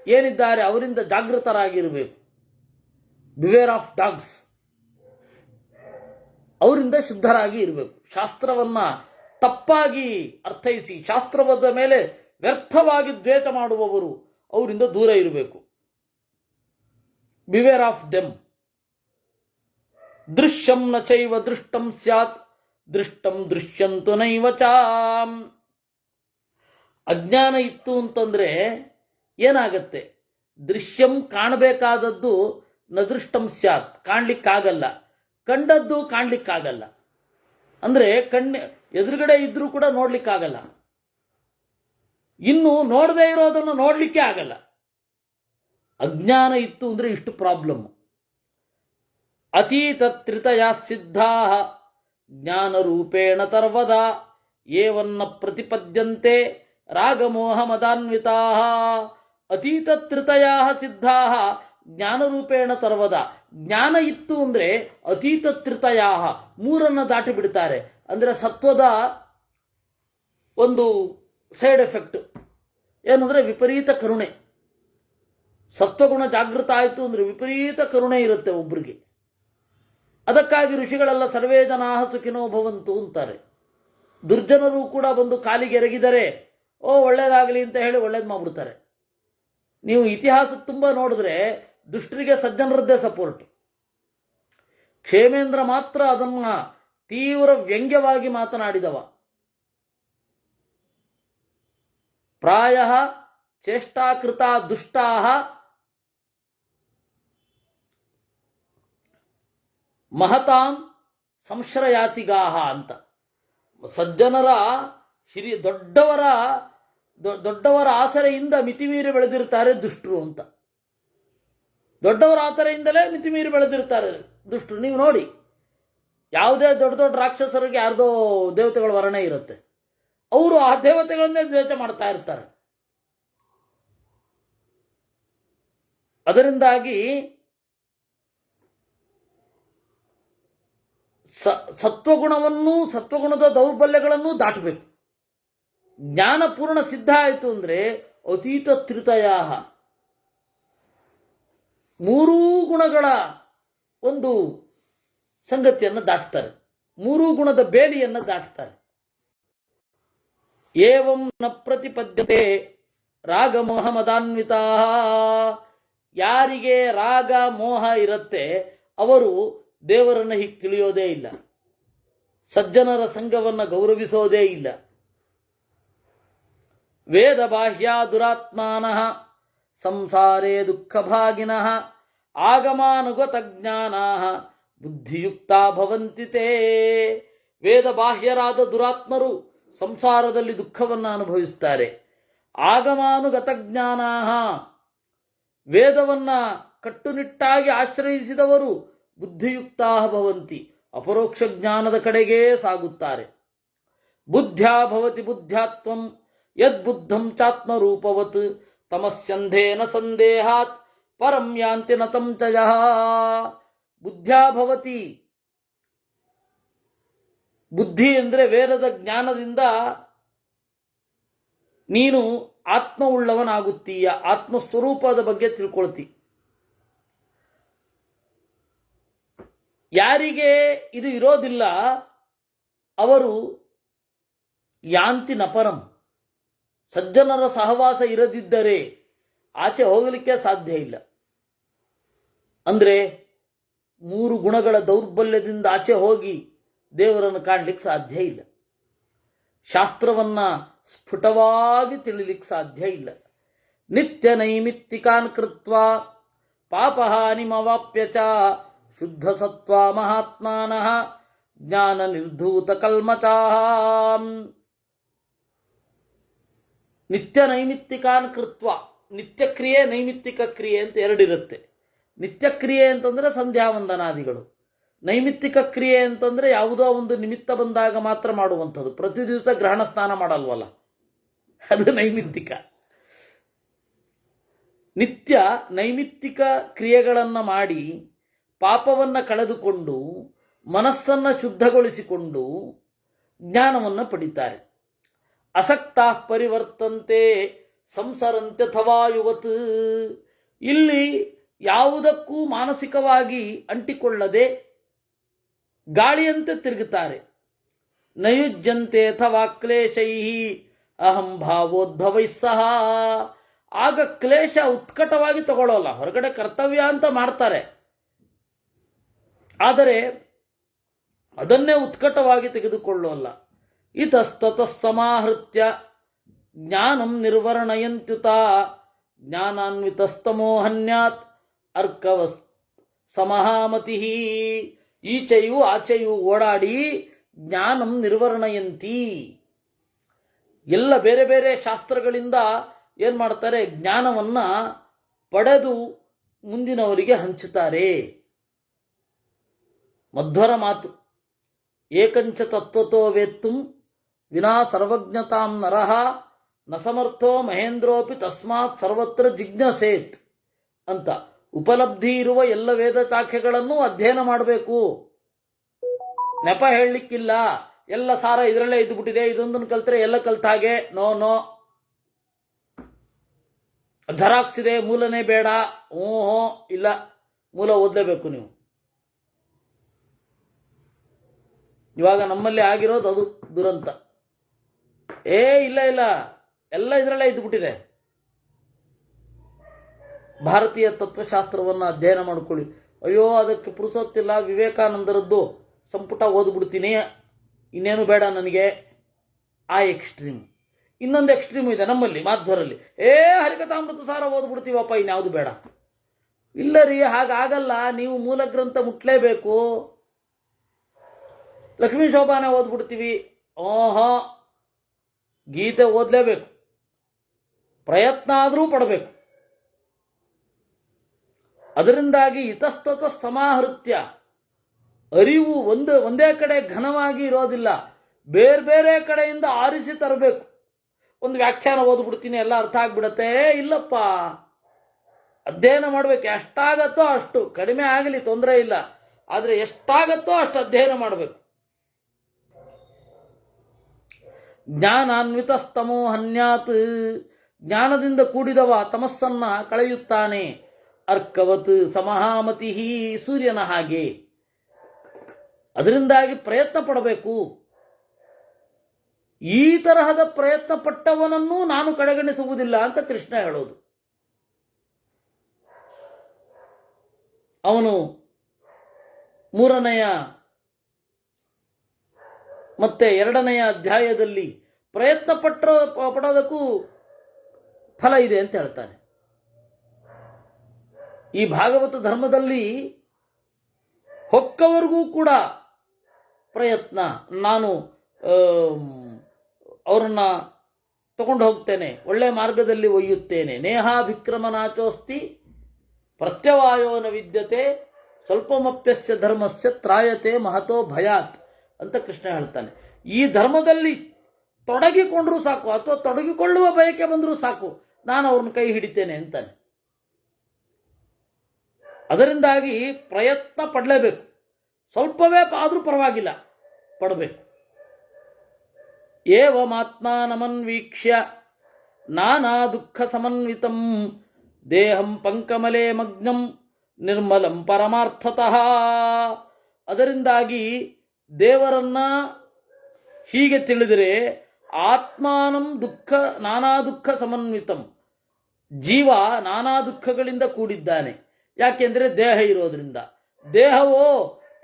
ಏನಿದ್ದಾರೆ ಅವರಿಂದ ಜಾಗೃತರಾಗಿರಬೇಕು. Beware of dogs. ಅವರಿಂದ ಶುದ್ಧರಾಗಿ ಇರಬೇಕು. ಶಾಸ್ತ್ರವನ್ನ ತಪ್ಪಾಗಿ ಅರ್ಥೈಸಿ ಶಾಸ್ತ್ರವಾದ ಮೇಲೆ ವ್ಯರ್ಥವಾಗಿ ದ್ವೇಷ ಮಾಡುವವರು ಅವರಿಂದ ದೂರ ಇರಬೇಕು. Beware of them. ದೃಶ್ಯಂ ನ ಚೈವ ದೃಷ್ಟಂ ಸ್ಯಾತ್ ದೃಷ್ಟಂ ದೃಶ್ಯಂತು ನೈವ ಚಾಂ. ಅಜ್ಞಾನ ಇತ್ತು ಅಂತಂದ್ರೆ ಏನಾಗತ್ತೆ? ದೃಶ್ಯಂ ಕಾಣಬೇಕಾದದ್ದು ನ ದೃಷ್ಟಂ ಸ್ಯಾತ್ ಕಾಣ್ಲಿಕ್ಕಾಗಲ್ಲ, ಕಂಡದ್ದು ಕಾಣ್ಲಿಕ್ಕಾಗಲ್ಲ. ಅಂದ್ರೆ ಎದುರುಗಡೆ ಇದ್ರೂ ಕೂಡ ನೋಡ್ಲಿಕ್ಕಾಗಲ್ಲ, ಇನ್ನು ನೋಡದೇ ಇರೋದನ್ನು ನೋಡ್ಲಿಕ್ಕೆ ಆಗಲ್ಲ. ಅಜ್ಞಾನ ಇತ್ತು ಅಂದ್ರೆ ಇಷ್ಟು ಪ್ರಾಬ್ಲಮ್. ಅತೀತ ತ್ರಿತಯಾ ಸಿದ್ಧಾ ಜ್ಞಾನರೂಪೇಣ ತರ್ವದ ಏವನ್ನ ಪ್ರತಿಪದ್ಯಂತೆ ರಾಗಮೋಹ ಮದಾನ್ವಿತಾ. ಅತೀತ ತ್ರಿತಯಾ ಸಿದ್ಧಾ ಜ್ಞಾನರೂಪೇಣ ತರ್ವದ. ಜ್ಞಾನ ಇತ್ತು ಅಂದ್ರೆ ಅತೀತ ತ್ರಿತಯಾ ಮೂರನ್ನ ದಾಟಿ ಬಿಡ್ತಾರೆ. ಅಂದ್ರೆ ಸತ್ವದ ಒಂದು ಸೈಡ್ ಎಫೆಕ್ಟ್ ಏನಂದ್ರೆ ವಿಪರೀತ ಕರುಣೆ. ಸತ್ವಗುಣ ಜಾಗೃತ ಆಯಿತು ಅಂದ್ರೆ ವಿಪರೀತ ಕರುಣೆ ಇರುತ್ತೆ ಒಬ್ಬರಿಗೆ. ಅದಕ್ಕಾಗಿ ಋಷಿಗಳೆಲ್ಲ ಸರ್ವೇ ಜನಾಃ ಸುಖಿನೋ ಭವಂತು ಅಂತಾರೆ. ದುರ್ಜನರು ಕೂಡ ಬಂದು ಕಾಲಿಗೆ ಎರಗಿದರೆ ಒಳ್ಳೇದಾಗಲಿ ಅಂತ ಹೇಳಿ ಒಳ್ಳೇದು ಮಾಡ್ಬಿಡ್ತಾರೆ. ನೀವು ಇತಿಹಾಸ ತುಂಬ ನೋಡಿದ್ರೆ ದುಷ್ಟರಿಗೆ ಸಜ್ಜನರದ್ದೇ ಸಪೋರ್ಟ್. ಕ್ಷೇಮೇಂದ್ರ ಮಾತ್ರ ಅದನ್ನ ತೀವ್ರ ವ್ಯಂಗ್ಯವಾಗಿ ಮಾತನಾಡಿದವ. ಪ್ರಾಯ ಚೇಷ್ಟಾಕೃತ ದುಷ್ಟಾ ಮಹತಾಂ ಸಂಶ್ರಯಾತಿಗಾಹ ಅಂತ. ಸಜ್ಜನರ ದೊಡ್ಡವರ ಆಸರೆಯಿಂದ ಮಿತಿಮೀರಿ ಬೆಳೆದಿರ್ತಾರೆ ದುಷ್ಟರು ಅಂತ. ದೊಡ್ಡವರ ಆಸರೆಯಿಂದಲೇ ಮಿತಿಮೀರಿ ಬೆಳೆದಿರ್ತಾರೆ ದುಷ್ಟರು. ನೀವು ನೋಡಿ, ಯಾವುದೇ ದೊಡ್ಡ ದೊಡ್ಡ ರಾಕ್ಷಸರಿಗೆ ಯಾರ್ದೋ ದೇವತೆಗಳ ವರ್ಣೆ ಇರುತ್ತೆ, ಅವರು ಆ ದೇವತೆಗಳನ್ನೇ ದ್ವೇಷ ಮಾಡ್ತಾ ಇರ್ತಾರೆ. ಅದರಿಂದಾಗಿ ಸತ್ವಗುಣದ ದೌರ್ಬಲ್ಯಗಳನ್ನು ದಾಟಬೇಕು. ಜ್ಞಾನ ಪೂರ್ಣ ಸಿದ್ಧ ಆಯಿತು ಅಂದ್ರೆ ಅತೀತ ತ್ರಿತಯಾ ಮೂರೂ ಗುಣಗಳ ಒಂದು ಸಂಗತಿಯನ್ನು ದಾಟ್ತಾರೆ, ಮೂರೂ ಗುಣದ ಬೇಲಿಯನ್ನು ದಾಟ್ತಾರೆ. ಏವಂ ನ ಪ್ರತಿಪದ್ಯತೆ ರಾಗ ಮೋಹ ಮದಾನ್ವಿತಾ. ಯಾರಿಗೆ ರಾಗ ಮೋಹ ಇರುತ್ತೆ ಅವರು ದೇವರನ್ನು ಹೀಗೆ ತಿಳಿಯೋದೇ ಇಲ್ಲ, ಸಜ್ಜನರ ಸಂಘವನ್ನು ಗೌರವಿಸೋದೇ ಇಲ್ಲ. ವೇದ ಬಾಹ್ಯ ದುರಾತ್ಮಾನಃ ಸಂಸಾರೇ ದುಃಖಭಾಗಿನಃ ಆಗಮಾನುಗತ ಜ್ಞಾನಾಃ ಬುದ್ಧಿಯುಕ್ತಾ ಭವಂತಿ ತೇ. ವೇದ ಬಾಹ್ಯರಾದ ದುರಾತ್ಮರು ಸಂಸಾರದಲ್ಲಿ ದುಃಖವನ್ನು ಅನುಭವಿಸುತ್ತಾರೆ. ಆಗಮಾನುಗತ ಜ್ಞಾನಾಃ ವೇದವನ್ನ ಕಟ್ಟುನಿಟ್ಟಾಗಿ ಆಶ್ರಯಿಸಿದವರು ಬುದ್ಧಿಯುಕ್ತಾ ಭವಂತಿ ಅಪರೋಕ್ಷ ಜ್ಞಾನದ ಕಡೆಗೇ ಸಾಗುತ್ತಾರೆ. ಬುದ್ಧ್ಯಾ ಭವತಿ ಬುದ್ಧ್ಯಾತ್ವಂ ಯದ್ಬುದ್ಧಂ ಚಾತ್ಮರೂಪವತ್ ತಮಸ್ಯಂಧೇನ ಸಂದೇಹಾತ್ ಪರಂ ಯಾಂತಿ ನ ತಂ ಚಯಃ. ಬುದ್ಧ್ಯಾ ಭವತಿ, ಬುದ್ಧಿ ಅಂದರೆ ವೇದದ ಜ್ಞಾನದಿಂದ ನೀನು ಆತ್ಮವುಳ್ಳವನಾಗುತ್ತೀಯ, ಆತ್ಮಸ್ವರೂಪದ ಬಗ್ಗೆ ತಿಳ್ಕೊಳ್ತಿ. ಯಾರಿಗೆ ಇದು ಇರೋದಿಲ್ಲ ಅವರು ಯಾಂತಿ ನಪರಂ, ಸಜ್ಜನರ ಸಹವಾಸ ಇರದಿದ್ದರೆ ಆಚೆ ಹೋಗಲಿಕ್ಕೆ ಸಾಧ್ಯ ಇಲ್ಲ. ಅಂದ್ರೆ ಮೂರು ಗುಣಗಳ ದೌರ್ಬಲ್ಯದಿಂದ ಆಚೆ ಹೋಗಿ ದೇವರನ್ನು ಕಾಣಲಿಕ್ಕೆ ಸಾಧ್ಯ ಇಲ್ಲ, ಶಾಸ್ತ್ರವನ್ನ ಸ್ಫುಟವಾಗಿ ತಿಳಿಲಿಕ್ಕೆ ಸಾಧ್ಯ ಇಲ್ಲ. ನಿತ್ಯ ನೈಮಿತ್ತಿಕಾನ್ ಕೃತ್ವ ಪಾಪಹಾನಿಮವಾಪ್ಯ ಚ ಶುದ್ಧ ಸತ್ವ ಮಹಾತ್ಮಾನಃ ಜ್ಞಾನ ನಿರ್ಧೂತ ಕಲ್ಮಚಾಂ. ನಿತ್ಯ ನೈಮಿತ್ತಿಕಾನ್ ಕೃತ್ವ, ನಿತ್ಯ ಕ್ರಿಯೆ ನೈಮಿತ್ತಿಕ ಕ್ರಿಯೆ ಅಂತ ಎರಡಿರುತ್ತೆ. ನಿತ್ಯ ಕ್ರಿಯೆ ಅಂತಂದ್ರೆ ಸಂಧ್ಯಾ ವಂದನಾದಿಗಳು, ನೈಮಿತ್ತಿಕ ಕ್ರಿಯೆ ಅಂತಂದ್ರೆ ಯಾವುದೋ ಒಂದು ನಿಮಿತ್ತ ಬಂದಾಗ ಮಾತ್ರ ಮಾಡುವಂಥದ್ದು. ಪ್ರತಿ ದಿವಸ ಗ್ರಹಣ ಸ್ನಾನ ಮಾಡಲ್ವಲ್ಲ, ಅದು ನೈಮಿತ್ತಿಕ. ನಿತ್ಯ ನೈಮಿತ್ತಿಕ ಕ್ರಿಯೆಗಳನ್ನು ಮಾಡಿ ಪಾಪವನ್ನು ಕಳೆದುಕೊಂಡು ಮನಸ್ಸನ್ನು ಶುದ್ಧಗೊಳಿಸಿಕೊಂಡು ಜ್ಞಾನವನ್ನು ಪಡಿತಾರೆ. ಅಸಕ್ತಾ ಪರಿವರ್ತಂತೆ ಸಂಸರಂತ್ಯಥವಾ ಯುವತ್. ಇಲ್ಲಿ ಯಾವುದಕ್ಕೂ ಮಾನಸಿಕವಾಗಿ ಅಂಟಿಕೊಳ್ಳದೆ ಗಾಳಿಯಂತೆ ತಿರುಗುತ್ತಾರೆ. ನಯುಜ್ಯಂತೆ ಅಥವಾ ಕ್ಲೇಶೈ ಅಹಂ ಭಾವೋದ್ಭವೈ ಸಹ. ಆಗ ಕ್ಲೇಶ ಉತ್ಕಟವಾಗಿ ತಗೊಳ್ಳೋಲ್ಲ, ಹೊರಗಡೆ ಕರ್ತವ್ಯ ಅಂತ ಮಾಡ್ತಾರೆ, ಆದರೆ ಅದನ್ನೇ ಉತ್ಕಟವಾಗಿ ತೆಗೆದುಕೊಳ್ಳೋಲ್ಲ. ಇತಸ್ತತಃ ಸಮಾಹೃತ್ಯ ಜ್ಞಾನಂ ನಿರ್ವರ್ಣಯಂತ್ಯುತ ಜ್ಞಾನಾನ್ವಿತಸ್ತಮೋಹನ್ಯಾತ್ ಅರ್ಕವಸ್ ಸಮಹಾಮತಿ. ಈಚೆಯೂ ಆಚೆಯೂ ಓಡಾಡಿ ಜ್ಞಾನಂ ನಿರ್ವರ್ಣಯಂತಿ. ಎಲ್ಲ ಬೇರೆ ಬೇರೆ ಶಾಸ್ತ್ರಗಳಿಂದ ಏನು ಮಾಡ್ತಾರೆ, ಜ್ಞಾನವನ್ನ ಪಡೆದು ಮುಂದಿನವರಿಗೆ ಹಂಚುತ್ತಾರೆ. ಮಧ್ವರ ಮಾತು, ಏಕಂಚ ತತ್ವತೋ ವೇತ್ತುಂ ವಿನಾ ಸರ್ವಜ್ಞತಾಂ ನರಃ ನ ಸಮರ್ಥೋ ಮಹೇಂದ್ರೋಪಿ ತಸ್ಮಾತ್ ಸರ್ವತ್ರ ಜಿಜ್ಞಸೇತ್ ಅಂತ. ಉಪಲಬ್ಧಿ ಇರುವ ಎಲ್ಲ ವೇದ ಶಾಖೆಗಳನ್ನು ಅಧ್ಯಯನ ಮಾಡಬೇಕು. ನೆಪ ಹೇಳಲಿಕ್ಕಿಲ್ಲ, ಎಲ್ಲ ಸಾರ ಇದರಲ್ಲೇ ಇದ್ದುಬಿಟ್ಟಿದೆ, ಇದೊಂದನ್ನು ಕಲ್ತ್ರೆ ಎಲ್ಲ ಕಲ್ತ ಹಾಗೆ. ನೋ ನೋ, ಜೆರಾಕ್ಸ್ ಇದೆ, ಮೂಲನೇ ಬೇಡ. ಓಹೋ ಇಲ್ಲ, ಮೂಲ ಓದಲೇಬೇಕು ನೀವು. ಇವಾಗ ನಮ್ಮಲ್ಲಿ ಆಗಿರೋದು ಅದು ದುರಂತ. ಇಲ್ಲ ಇಲ್ಲ, ಎಲ್ಲ ಇದರಲ್ಲೇ ಇದ್ದುಬಿಟ್ಟಿದೆ. ಭಾರತೀಯ ತತ್ವಶಾಸ್ತ್ರವನ್ನು ಅಧ್ಯಯನ ಮಾಡಿಕೊಳ್ಳಿ. ಅಯ್ಯೋ ಅದಕ್ಕೆ ಪುರುಸೊತ್ತಿಲ್ಲ, ವಿವೇಕಾನಂದರದ್ದು ಸಂಪುಟ ಓದ್ಬಿಡ್ತೀನಿ, ಇನ್ನೇನು ಬೇಡ ನನಗೆ. ಆ ಎಕ್ಸ್ಟ್ರೀಮ್. ಇನ್ನೊಂದು ಎಕ್ಸ್ಟ್ರೀಮ್ ಇದೆ ನಮ್ಮಲ್ಲಿ ಮಾಧ್ವರಲ್ಲಿ, ಹರಿಕಥಾಮೃತ ಸಾರ ಓದ್ಬಿಡ್ತೀವಪ್ಪ, ಇನ್ಯಾವುದು ಬೇಡ. ಇಲ್ಲ ರೀ, ಹಾಗಾಗಲ್ಲ. ನೀವು ಮೂಲ ಗ್ರಂಥ ಮುಟ್ಲೇಬೇಕು. ಲಕ್ಷ್ಮೀ ಶೋಭಾನೆ ಓದ್ಬಿಡ್ತೀವಿ. ಓಹೋ, ಗೀತೆ ಓದಲೇಬೇಕು, ಪ್ರಯತ್ನ ಆದರೂ ಪಡಬೇಕು. ಅದರಿಂದಾಗಿ ಇತಸ್ತತ ಸಮಾಹೃತ್ಯ, ಅರಿವು ಒಂದೇ ಕಡೆ ಘನವಾಗಿ ಇರೋದಿಲ್ಲ, ಬೇರೆ ಬೇರೆ ಕಡೆಯಿಂದ ಆರಿಸಿ ತರಬೇಕು. ಒಂದು ವ್ಯಾಖ್ಯಾನ ಓದ್ಬಿಡ್ತೀನಿ, ಎಲ್ಲ ಅರ್ಥ ಆಗ್ಬಿಡತ್ತೆ. ಇಲ್ಲಪ್ಪ, ಅಧ್ಯಯನ ಮಾಡಬೇಕು. ಎಷ್ಟಾಗತ್ತೋ ಅಷ್ಟು, ಕಡಿಮೆ ಆಗಲಿ ತೊಂದರೆ ಇಲ್ಲ, ಆದರೆ ಎಷ್ಟಾಗತ್ತೋ ಅಷ್ಟು ಅಧ್ಯಯನ ಮಾಡಬೇಕು. ಜ್ಞಾನಾನ್ವಿತಸ್ತಮೋಹನ್ಯಾತ್, ಜ್ಞಾನದಿಂದ ಕೂಡಿದವ ತಮಸ್ಸನ್ನ ಕಳೆಯುತ್ತಾನೆ. ಅರ್ಕವತ್ ಸಮಹಾಮತಿ, ಸೂರ್ಯನ ಹಾಗೆ. ಅದರಿಂದಾಗಿ ಪ್ರಯತ್ನ ಪಡಬೇಕು. ಈ ತರಹದ ಪ್ರಯತ್ನ ಪಟ್ಟವನನ್ನು ನಾನು ಕಡೆಗಣಿಸುವುದಿಲ್ಲ ಅಂತ ಕೃಷ್ಣ ಹೇಳೋದು. ಅವನು 3ನೆಯ ಮತ್ತೆ 2ನೆಯ ಅಧ್ಯಾಯದಲ್ಲಿ ಪ್ರಯತ್ನ ಪಡೋದಕ್ಕೂ ಫಲ ಇದೆ ಅಂತ ಹೇಳ್ತಾನೆ. ಈ ಭಾಗವತ ಧರ್ಮದಲ್ಲಿ ಹೊಕ್ಕವರಿಗೂ ಕೂಡ ಪ್ರಯತ್ನ. ನಾನು ಅವರನ್ನ ತಗೊಂಡು ಹೋಗ್ತೇನೆ, ಒಳ್ಳೆ ಮಾರ್ಗದಲ್ಲಿ ಒಯ್ಯುತ್ತೇನೆ. ನೇಹಾಭಿಕ್ರಮನಾಚೋಸ್ತಿ ಪ್ರತ್ಯವಾಯೋನ ವಿದ್ಯತೆ ಸ್ವಲ್ಪಮಪ್ಯಸ್ಯ ಧರ್ಮಸ್ಯ ತ್ರಾಯತೆ ಮಹತೋ ಭಯಾತ್ ಅಂತ ಕೃಷ್ಣ ಹೇಳ್ತಾನೆ. ಈ ಧರ್ಮದಲ್ಲಿ ತೊಡಗಿಕೊಂಡ್ರೂ ಸಾಕು, ಅಥವಾ ತೊಡಗಿಕೊಳ್ಳುವ ಬಯಕೆ ಬಂದರೂ ಸಾಕು, ನಾನು ಅವ್ರನ್ನ ಕೈ ಹಿಡಿತೇನೆ ಅಂತಾನೆ. ಅದರಿಂದಾಗಿ ಪ್ರಯತ್ನ ಪಡಲೇಬೇಕು. ಸ್ವಲ್ಪವೇ ಆದರೂ ಪರವಾಗಿಲ್ಲ, ಪಡಬೇಕು. ಏವಮಾತ್ಮಾನಮನ್ವೀಕ್ಷ್ಯ ನಾನಾ ದುಃಖ ಸಮನ್ವಿತಂ ದೇಹಂ ಪಂಕಮಲೇ ಮಗ್ನಂ ನಿರ್ಮಲಂ ಪರಮಾರ್ಥತಃ. ಅದರಿಂದಾಗಿ ದೇವರನ್ನ ಹೀಗೆ ತಿಳಿದರೆ, ಆತ್ಮಾನಂ ನಾನಾ ದುಃಖ ಸಮನ್ವಿತಂ, ಜೀವ ನಾನಾ ದುಃಖಗಳಿಂದ ಕೂಡಿದ್ದಾನೆ. ಯಾಕೆಂದರೆ ದೇಹ ಇರೋದ್ರಿಂದ. ದೇಹವೋ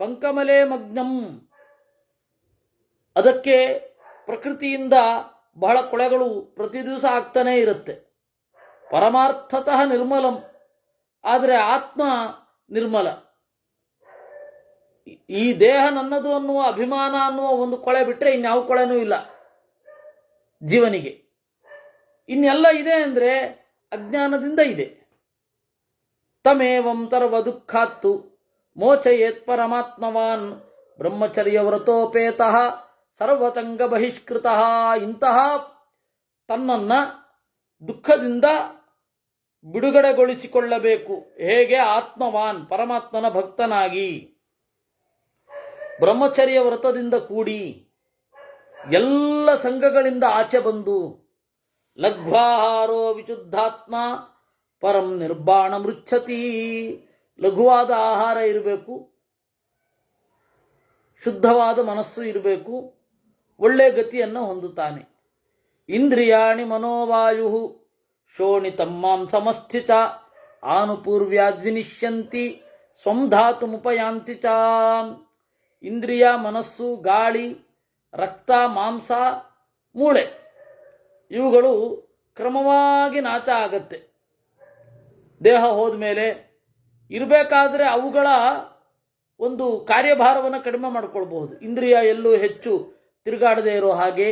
ಪಂಕಮಲೇ ಮಗ್ನಂ, ಅದಕ್ಕೆ ಪ್ರಕೃತಿಯಿಂದ ಬಹಳ ಕೊಳೆಗಳು ಪ್ರತಿ ದಿವಸ ಆಗ್ತಾನೇ ಇರುತ್ತೆ. ಪರಮಾರ್ಥತಃ ನಿರ್ಮಲಂ, ಆದರೆ ಆತ್ಮ ನಿರ್ಮಲ. ಈ ದೇಹ ನನ್ನದು ಅನ್ನುವ ಅಭಿಮಾನ ಅನ್ನುವ ಒಂದು ಕೊಳೆ ಬಿಟ್ಟರೆ ಇನ್ಯಾವ ಕೊಳೆನೂ ಇಲ್ಲ ಜೀವನಿಗೆ. ಇನ್ನೆಲ್ಲ ಇದೆ ಅಂದರೆ ಅಜ್ಞಾನದಿಂದ ಇದೆ. ತಮೇವಂ ಸರ್ವ ದುಃಖಾತ್ತು ಮೋಚಯೇತ್ ಪರಮಾತ್ಮವಾನ್ ಬ್ರಹ್ಮಚರ್ಯ ವ್ರತೋಪೇತಃ ಸರ್ವತಂಗ ಬಹಿಷ್ಕೃತಃ. ಇಂತಹ ತನ್ನನ್ನ ದುಃಖದಿಂದ ಬಿಡುಗಡೆಗೊಳಿಸಿಕೊಳ್ಳಬೇಕು. ಹೇಗೆ? ಆತ್ಮವಾನ್, ಪರಮಾತ್ಮನ ಭಕ್ತನಾಗಿ, ಬ್ರಹ್ಮಚರ್ಯ ವ್ರತದಿಂದ ಕೂಡಿ, ಎಲ್ಲ ಸಂಘಗಳಿಂದ ಆಚೆ ಬಂದು, ಲಘ್ವಾಹಾರೋ ವಿಶುದ್ಧಾತ್ಮ ಪರಂ ನಿರ್ಬಾಣ ಮೃಚ್ಛತಿ. ಲಘುವಾದ ಆಹಾರ ಇರಬೇಕು, ಶುದ್ಧವಾದ ಮನಸ್ಸು ಇರಬೇಕು, ಒಳ್ಳೆ ಗತಿಯನ್ನು ಹೊಂದುತ್ತಾನೆ. ಇಂದ್ರಿಯಾಣಿ ಮನೋವಾಯು ಶೋಣಿತಂ ಮಾಂಸಮಸ್ಥಿತ ಆನುಪೂರ್ವ್ಯಾದ್ವಿನಿಶ್ಯಂತಿ ಸಂಧಾತುಮುಪಯಾಂತಿ ಚ. ಇಂದ್ರಿಯ, ಮನಸ್ಸು, ಗಾಳಿ, ರಕ್ತ, ಮಾಂಸ, ಮೂಳೆ ಇವುಗಳು ಕ್ರಮವಾಗಿ ನಾಶ ಆಗತ್ತೆ. ದೇಹ ಹೋದ ಮೇಲೆ ಇರಬೇಕಾದ್ರೆ ಅವುಗಳ ಒಂದು ಕಾರ್ಯಭಾರವನ್ನು ಕಡಿಮೆ ಮಾಡಿಕೊಳ್ಬಹುದು. ಇಂದ್ರಿಯ ಎಲ್ಲೂ ಹೆಚ್ಚು ತಿರುಗಾಡದೇ ಇರೋ ಹಾಗೆ,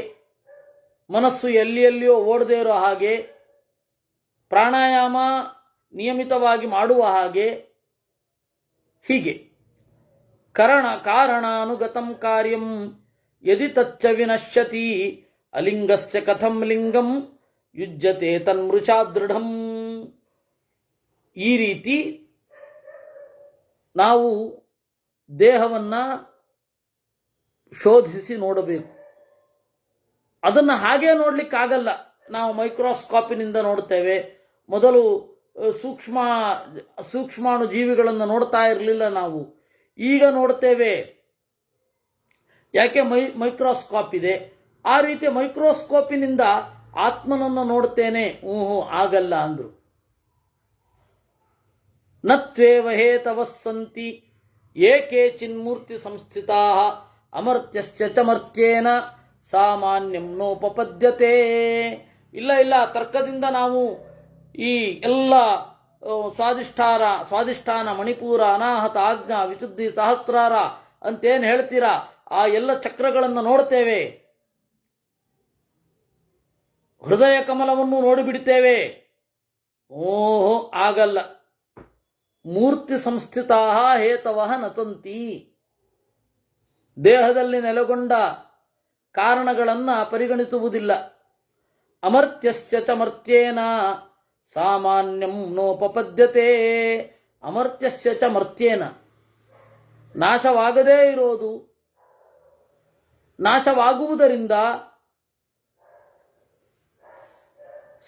ಮನಸ್ಸು ಎಲ್ಲಿಯೋ ಓಡದೇ ಇರೋ ಹಾಗೆ, ಪ್ರಾಣಾಯಾಮ ನಿಯಮಿತವಾಗಿ ಮಾಡುವ ಹಾಗೆ, ಹೀಗೆ ಕಾರಣಾನುಗತಂ ಕಾರ್ಯಂ ಯದಿ ತಚ್ಚ ವಿನಶ್ಯತಿ ಅಲಿಂಗಸ್ಯ ಕಥಂ ಲಿಂಗಂ ಯುಜ್ಯತೆ ತನ್ಮೃಷಾ ದೃಢಂ. ಈ ರೀತಿ ನಾವು ದೇಹವನ್ನು ಶೋಧಿಸಿ ನೋಡಬೇಕು. ಅದನ್ನು ಹಾಗೇ ನೋಡಲಿಕ್ಕಾಗಲ್ಲ. ನಾವು ಮೈಕ್ರೋಸ್ಕೋಪಿನಿಂದ ನೋಡ್ತೇವೆ. ಮೊದಲು ಸೂಕ್ಷ್ಮಾಣು ಜೀವಿಗಳನ್ನು ನೋಡ್ತಾ ಇರಲಿಲ್ಲ ನಾವು, ಈಗ ನೋಡ್ತೇವೆ. ಯಾಕೆ? ಮೈಕ್ರೋಸ್ಕೋಪ್ ಇದೆ. ಆ ರೀತಿ ಮೈಕ್ರೋಸ್ಕೋಪಿನಿಂದ ಆತ್ಮನನ್ನು ನೋಡ್ತೇನೆ. ಆಗಲ್ಲ ಅಂದ್ರು. ನತ್ವೇವ ಹೇತವಸ್ಸಂತಿ ಏಕೆ ಚಿನ್ಮೂರ್ತಿ ಸಂಸ್ಥಿತಾ ಅಮರ್ತ್ಯಸ್ಯ ಚ ಮರ್ತ್ಯೇನ ಸಾಮಾನ್ಯಂ ನೋಪಪದ್ಯತೆ. ಇಲ್ಲ, ತರ್ಕದಿಂದ ನಾವು ಈ ಎಲ್ಲ ಸ್ವಾದಿಷ್ಠಾನ, ಮಣಿಪೂರ, ಅನಾಹತ, ಆಜ್ಞಾ, ವಿಶುದ್ಧಿ, ಸಹಸ್ರಾರ ಅಂತೇನು ಹೇಳ್ತೀರಾ, ಆ ಎಲ್ಲ ಚಕ್ರಗಳನ್ನು ನೋಡ್ತೇವೆ. ಹೃದಯ ಕಮಲವನ್ನು ನೋಡಿಬಿಡ್ತೇವೆ. ಆಗಲ್ಲ. ಮೂರ್ತಿ ಸಂಸ್ಥಿತಾ ಹೇತವಃ ನತಂತಿ. ದೇಹದಲ್ಲಿ ನೆಲೆಗೊಂಡ ಕಾರಣಗಳನ್ನು ಪರಿಗಣಿಸುವುದಿಲ್ಲ. ಅಮರ್ತ್ಯಸ್ಯ ಚ ಮರ್ತ್ಯೇನ ಸಾಮಾನ್ಯಂ ನೋಪಪದ್ಯತೆ. ಅಮರ್ತ್ಯಸ್ಯ ಚ ಮರ್ತ್ಯೇನ, ನಾಶವಾಗದೇ ಇರೋದು, ನಾಶವಾಗುವುದರಿಂದ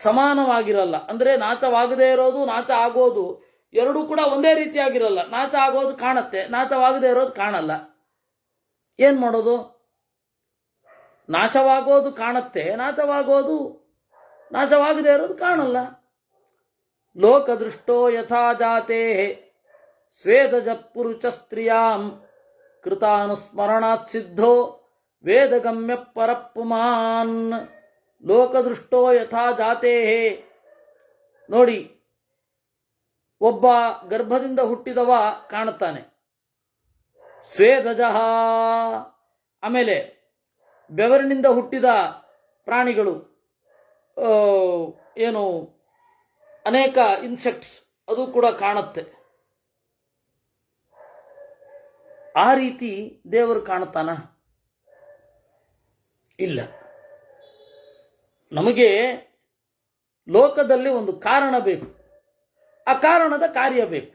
ಸಮಾನವಾಗಿರಲ್ಲ. ಅಂದರೆ ನಾಶವಾಗದೇ ಇರೋದು, ನಾಶ ಆಗೋದು ಎರಡೂ ಕೂಡ ಒಂದೇ ರೀತಿಯಾಗಿರಲ್ಲ. ನಾಶ ಆಗೋದು ಕಾಣತ್ತೆ, ನಾಶವಾಗದೇ ಇರೋದು ಕಾಣಲ್ಲ. ಏನು ಮಾಡೋದು? ನಾಶವಾಗೋದು ಕಾಣತ್ತೆ, ನಾಶವಾಗದೇ ಇರೋದು ಕಾಣಲ್ಲ. ಲೋಕದೃಷ್ಟೋ ಯಥಾ ಜಾತೆ ಸ್ವೇದಜ ಪುರುಷ ಸ್ತ್ರೀಯಾಂ ಕೃತಾನುಸ್ಮರಣಾತ್ ಸಿದ್ಧೋ ವೇದಗಮ್ಯ ಪರಪ್ಪುಮಾನ್. ಲೋಕದೃಷ್ಟೋ ಯಥಾ ಜಾತೆ. ನೋಡಿ, ಒಬ್ಬ ಗರ್ಭದಿಂದ ಹುಟ್ಟಿದವ ಕಾಣುತ್ತಾನೆ, ಸ್ವೇದಜ. ಆಮೇಲೆ ಬೆವರಿನಿಂದ ಹುಟ್ಟಿದ ಪ್ರಾಣಿಗಳು, ಏನು ಅನೇಕ ಇನ್ಸೆಕ್ಟ್ಸ್, ಅದು ಕೂಡ ಕಾಣುತ್ತೆ. ಆ ರೀತಿ ದೇವರು ಕಾಣುತ್ತಾನ? ಇಲ್ಲ. ನಮಗೆ ಲೋಕದಲ್ಲಿ ಒಂದು ಕಾರಣ ಬೇಕು, ಆ ಕಾರಣದ ಕಾರ್ಯ ಬೇಕು.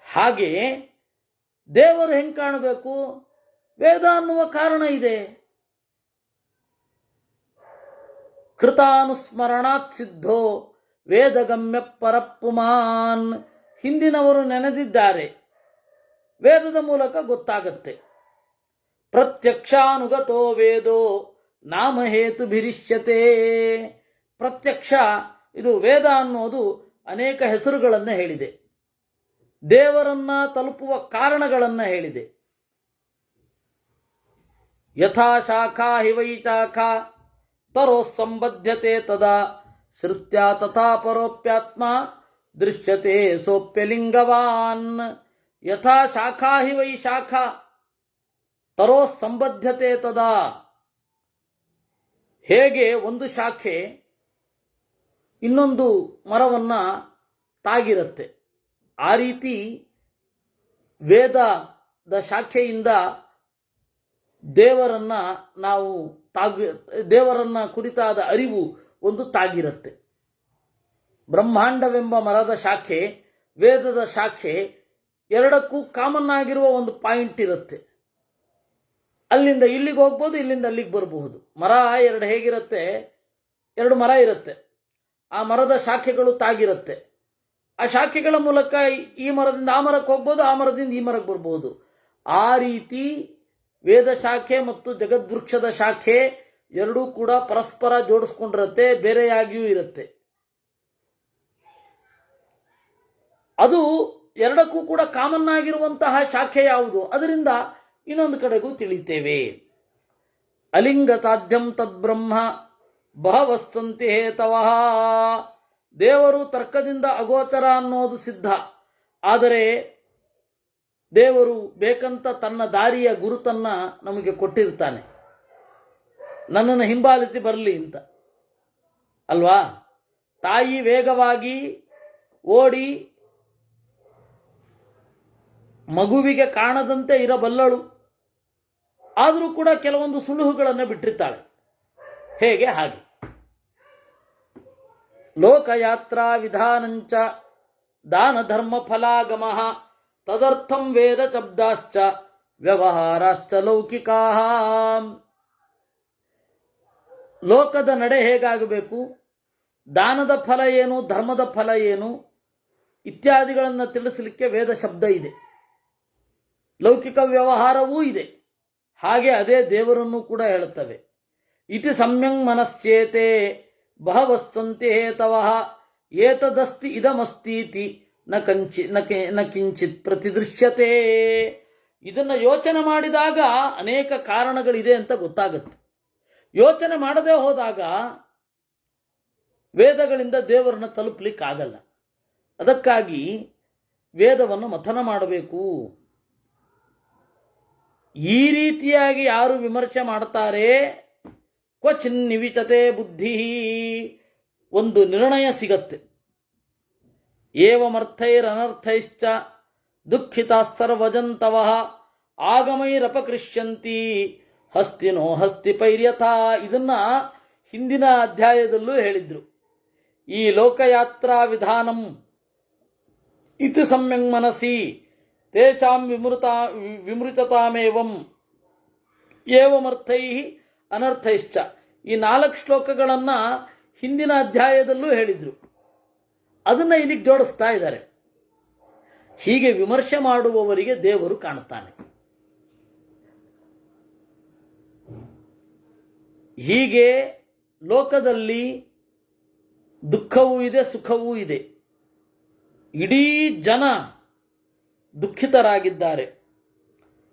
ಹಾಗೆ ದೇವರು ಹೆಂಗೆ ಕಾಣಬೇಕು? ವೇದ ಅನ್ನುವ ಕಾರಣ ಇದೆ. ಕೃತಾನುಸ್ಮರಣಾತ್ ಸಿದ್ಧೋ ವೇದಗಮ್ಯ ಪರಪ್ಪುಮಾನ್. ಹಿಂದಿನವರು ನೆನೆದಿದ್ದಾರೆ, ವೇದದ ಮೂಲಕ ಗೊತ್ತಾಗತ್ತೆ. ಪ್ರತ್ಯಕ್ಷಾನುಗತೋ ವೇದೋ ನಾಮಹೇತು ಭಿರಿಷ್ಯತೆ. ಪ್ರತ್ಯಕ್ಷ, ಇದು ವೇದ ಅನ್ನೋದು ಅನೇಕ ಹೆಸರುಗಳನ್ನು ಹೇಳಿದೆ, ದೇವರನ್ನ ತಲುಪುವ ಕಾರಣಗಳನ್ನು ಹೇಳಿದೆ. ಯಥಾ ಶಾಖಾ ಹಿ ವೈ ಶಾಖಾ ತರೋ ಸಂಬದ್ಧತೆ ತದಾ ಶ್ರುತ್ಯಾ ತಥಾ ಪರೋಪ್ಯಾತ್ಮ ದೃಶ್ಯತೆ ಸೋಪ್ಯಲಿಂಗವಾನ್. ಯಥಾ ಶಾಖಾ ಹಿ ವೈ ಶಾಖಾ ತರೋ ಸಂಬದ್ಧತೆ ತದಾ. ಹೇಗೆ ಒಂದು ಶಾಖೆ ಇನ್ನೊಂದು ಮರವನ್ನು ತಾಗಿರುತ್ತೆ, ಆ ರೀತಿ ವೇದದ ಶಾಖೆಯಿಂದ ದೇವರನ್ನ ಕುರಿತಾದ ಅರಿವು ಒಂದು ತಾಗಿರುತ್ತೆ. ಬ್ರಹ್ಮಾಂಡವೆಂಬ ಮರದ ಶಾಖೆ, ವೇದದ ಶಾಖೆ, ಎರಡಕ್ಕೂ ಕಾಮನ್ ಆಗಿರುವ ಒಂದು ಪಾಯಿಂಟ್ ಇರುತ್ತೆ. ಅಲ್ಲಿಂದ ಇಲ್ಲಿಗೆ ಹೋಗ್ಬೋದು, ಇಲ್ಲಿಂದ ಅಲ್ಲಿಗೆ ಬರಬಹುದು. ಮರ ಹೇಗಿರುತ್ತೆ? ಎರಡು ಮರ ಇರುತ್ತೆ, ಆ ಮರದ ಶಾಖೆಗಳು ತಾಗಿರುತ್ತೆ. ಆ ಶಾಖೆಗಳ ಮೂಲಕ ಈ ಮರದಿಂದ ಆ ಮರಕ್ಕೆ ಹೋಗ್ಬೋದು, ಆ ಮರದಿಂದ ಈ ಮರಕ್ಕೆ ಬರ್ಬೋದು. ಆ ರೀತಿ ವೇದ ಶಾಖೆ ಮತ್ತು ಜಗದ್ವೃಕ್ಷದ ಶಾಖೆ ಎರಡೂ ಕೂಡ ಪರಸ್ಪರ ಜೋಡಿಸ್ಕೊಂಡಿರುತ್ತೆ, ಬೇರೆಯಾಗಿಯೂ ಇರುತ್ತೆ. ಅದು ಎರಡಕ್ಕೂ ಕೂಡ ಕಾಮನ್ ಆಗಿರುವಂತಹ ಶಾಖೆ ಯಾವುದು, ಅದರಿಂದ ಇನ್ನೊಂದು ಕಡೆಗೂ ತಿಳಿತೇವೆ. ಅಲಿಂಗ ಸಾಧ್ಯಂ ತದ್ಬ್ರಹ್ಮ ಬಹವಸ್ತಂತಿ ಹೇತವಃ. ದೇವರು ತರ್ಕದಿಂದ ಅಗೋಚರ ಅನ್ನೋದು ಸಿದ್ಧ. ಆದರೆ ದೇವರು ಬೇಕಂತ ತನ್ನ ದಾರಿಯ ಗುರುತನ್ನ ನಮಗೆ ಕೊಟ್ಟಿರ್ತಾನೆ, ನನ್ನನ್ನು ಹಿಂಬಾಲಿಸಿ ಬರಲಿ ಅಂತ ಅಲ್ವಾ. ತಾಯಿ ವೇಗವಾಗಿ ಓಡಿ ಮಗುವಿಗೆ ಕಾಣದಂತೆ ಇರಬಲ್ಲಳು, ಆದರೂ ಕೂಡ ಕೆಲವೊಂದು ಸುಳುಹುಗಳನ್ನು ಬಿಟ್ಟಿರ್ತಾಳೆ. ಹೇಗೆ ಹಾಗೆ ಲೋಕಯಾತ್ರಾ ವಿಧಾನಂಚ ದಾನ ಧರ್ಮ ಫಲಾಗಮ ತದರ್ಥಂ ವೇದ ಶಬ್ದಾಶ್ಚ ವ್ಯವಹಾರಾಶ್ಚ ಲೌಕಿಕಾ. ಲೋಕದ ನಡೆ ಹೇಗಾಗಬೇಕು, ದಾನದ ಫಲ ಏನು, ಧರ್ಮದ ಫಲ ಏನು ಇತ್ಯಾದಿಗಳನ್ನು ತಿಳಿಸಲಿಕ್ಕೆ ವೇದ ಶಬ್ದ ಇದೆ, ಲೌಕಿಕ ವ್ಯವಹಾರವೂ ಇದೆ. ಹಾಗೆ ಅದೇ ದೇವರನ್ನು ಕೂಡ ಹೇಳುತ್ತವೆ. ಇತಿ ಸಮ್ಯಂಗ್ ಮನಸ್ಸೇತೆ ಬಹವಸ್ತಂತಿ ಹೇತವಃ ಏತದಸ್ತಿ ಇದಮಸ್ತೀತಿ ನ ಕಿಂಚಿತ್ ಪ್ರತಿದೃಶ್ಯತೆ. ಇದನ್ನು ಯೋಚನೆ ಮಾಡಿದಾಗ ಅನೇಕ ಕಾರಣಗಳಿದೆ ಅಂತ ಗೊತ್ತಾಗುತ್ತೆ. ಯೋಚನೆ ಮಾಡದೇ ಹೋದಾಗ ವೇದಗಳಿಂದ ದೇವರನ್ನು ತಲುಪಲಿಕ್ಕಾಗಲ್ಲ. ಅದಕ್ಕಾಗಿ ವೇದವನ್ನು ಮಥನ ಮಾಡಬೇಕು. ಈ ರೀತಿಯಾಗಿ ಯಾರು ವಿಮರ್ಶೆ ಮಾಡ್ತಾರೆ, ಕ್ವಚಿನ್ ನಿವಿಚತೆ ಬುದ್ಧಿ, ಒಂದು ನಿರ್ಣಯ ಸಿಗತ್ತೆ. ಏವಮರ್ಥೈರನರ್ಥೈಶ್ಚ ದುಃಖಿತಾಸ್ತರ್ವಜಂತವಃ ಆಗಮೈರಪಕೃಷ್ಯಂತಿ ಹಸ್ತಿನೋ ಹಸ್ತಿಪೈರ್ಯಥಾ. ಇದನ್ನ ಹಿಂದಿನ ಅಧ್ಯಾಯದಲ್ಲೂ ಹೇಳಿದ್ರು. ಈ ಲೋಕಯಾತ್ರಾ ವಿಧಾನಂ ಇತಿ ಸಮ್ಯಂಗ್ ಮನಸಿ ತೇಷಾಂ ವಿಮೃತತಾಮೇವಂ ಏವಮರ್ಥೈ ಅನರ್ಥೈಶ್ಚ. ಈ 4 ಶ್ಲೋಕಗಳನ್ನು ಹಿಂದಿನ ಅಧ್ಯಾಯದಲ್ಲೂ ಹೇಳಿದರು, ಅದನ್ನು ಇಲ್ಲಿಗೆ ಜೋಡಿಸ್ತಾ ಇದ್ದಾರೆ. ಹೀಗೆ ವಿಮರ್ಶೆ ಮಾಡುವವರಿಗೆ ದೇವರು ಕಾಣುತ್ತಾನೆ. ಹೀಗೆ ಲೋಕದಲ್ಲಿ ದುಃಖವೂ ಇದೆ, ಸುಖವೂ ಇದೆ. ಇಡೀ ಜನ ದುಃಖಿತರಾಗಿದ್ದಾರೆ.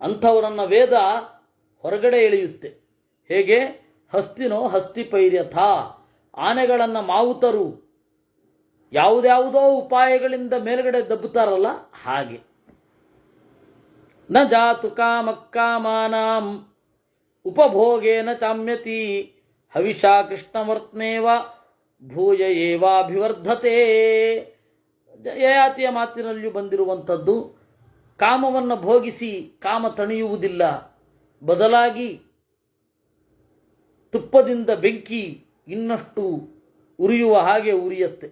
ಅಂಥವರನ್ನು ವೇದ ಹೊರಗಡೆ ಎಳೆಯುತ್ತೆ. ಹೇಗೆ? ಹಸ್ತಿನೋ ಹಸ್ತಿಪೈರ್ಯಥ. ಆನೆಗಳನ್ನು ಮಾವುತರು ಯಾವುದ್ಯಾವುದೋ ಉಪಾಯಗಳಿಂದ ಮೇಲ್ಗಡೆ ದಬ್ಬುತ್ತಾರಲ್ಲ, ಹಾಗೆ. ನ ಜಾತು ಕಾಮಕ್ಕಾಮಾನಾಂ ಉಪಭೋಗೇನ ಚಾಮ್ಯತಿ ಹವಿಷಾ ಕೃಷ್ಣವರ್ತ್ನೇವ ಭೂಯ ಏವಾಭಿವರ್ಧತೆ. ಯಯಾತಿಯ ಮಾತಿನಲ್ಲಿಯೂ ಬಂದಿರುವಂಥದ್ದು. ಕಾಮವನ್ನು ಭೋಗಿಸಿ ಕಾಮ ತಣಿಯುವುದಿಲ್ಲ, ಬದಲಾಗಿ ತುಪ್ಪದಿಂದ ಬೆಂಕಿ ಇನ್ನಷ್ಟು ಉರಿಯುವ ಹಾಗೆ ಉರಿಯತ್ತೆ.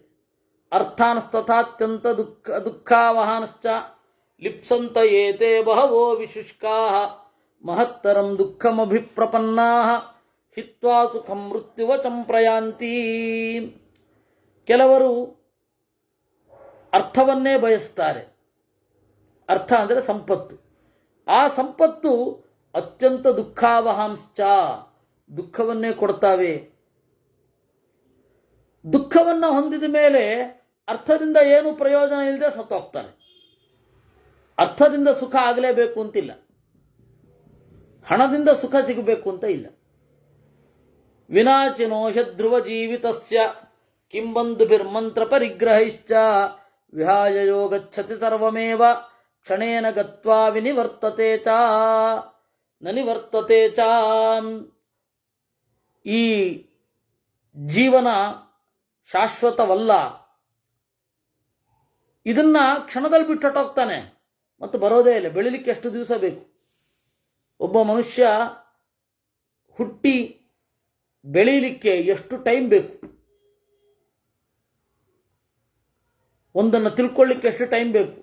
ಅರ್ಥಾನಸ್ತಥಾತ್ಯಂತ ದುಃಖಾವಹಾನಶ್ಚ ಲಿಪ್ಸಂತ ಏತೆ ಬಹವೋ ವಿಶುಷ್ಕಾ ಮಹತ್ತರಂ ದುಃಖಮಭಿಪ್ರಪನ್ನಾ ಹಿತ್ವಾ ಸುಖಂ ಮೃತ್ಯುವಚಂ ಪ್ರಯಾಂತಿ. ಕೆಲವರು ಅರ್ಥವನ್ನೇ ಬಯಸ್ತಾರೆ. ಅರ್ಥ ಅಂದರೆ ಸಂಪತ್ತು. ಆ ಸಂಪತ್ತು ಅತ್ಯಂತ ದುಃಖಾವಹಾಂಶ್ಚ, ದುಃಖವನ್ನೇ ಕೊಡ್ತಾವೆ. ದುಃಖವನ್ನು ಹೊಂದಿದ ಮೇಲೆ ಅರ್ಥದಿಂದ ಏನು ಪ್ರಯೋಜನ ಇಲ್ಲದೆ ಸತ್ತೋಗ್ತಾರೆ. ಅರ್ಥದಿಂದ ಸುಖ ಆಗಲೇಬೇಕು ಅಂತಿಲ್ಲ, ಹಣದಿಂದ ಸುಖ ಸಿಗಬೇಕು ಅಂತ ಇಲ್ಲ. ವಿನಾಚಿನೋಷ ಧ್ರುವ ಜೀವಿತಸ್ಯ ಕಿಂಬಂಧುಭಿರ್ಮಂತ್ರ ಪರಿಗ್ರಹೈಶ್ಚ ವಿಹಾಯ ಯೋಗಚ್ಛತಿ ಸರ್ವಮೇವ ಕ್ಷಣೇನ ಗತ್ವಾ ವಿನಿವರ್ತತೆ ಚ ನ ನಿವರ್ತತೆ ಚ. ಈ ಜೀವನ ಶಾಶ್ವತವಲ್ಲ. ಇದನ್ನ ಕ್ಷಣದಲ್ಲಿ ಬಿಟ್ಟೊಟ್ಟೋಗ್ತಾನೆ ಮತ್ತು ಬರೋದೇ ಇಲ್ಲ. ಬೆಳಿಲಿಕ್ಕೆ ಎಷ್ಟು ದಿವಸ ಬೇಕು? ಒಬ್ಬ ಮನುಷ್ಯ ಹುಟ್ಟಿ ಬೆಳೀಲಿಕ್ಕೆ ಎಷ್ಟು ಟೈಮ್ ಬೇಕು? ಒಂದನ್ನು ತಿಳ್ಕೊಳ್ಳಿಕ್ಕೆ ಎಷ್ಟು ಟೈಮ್ ಬೇಕು?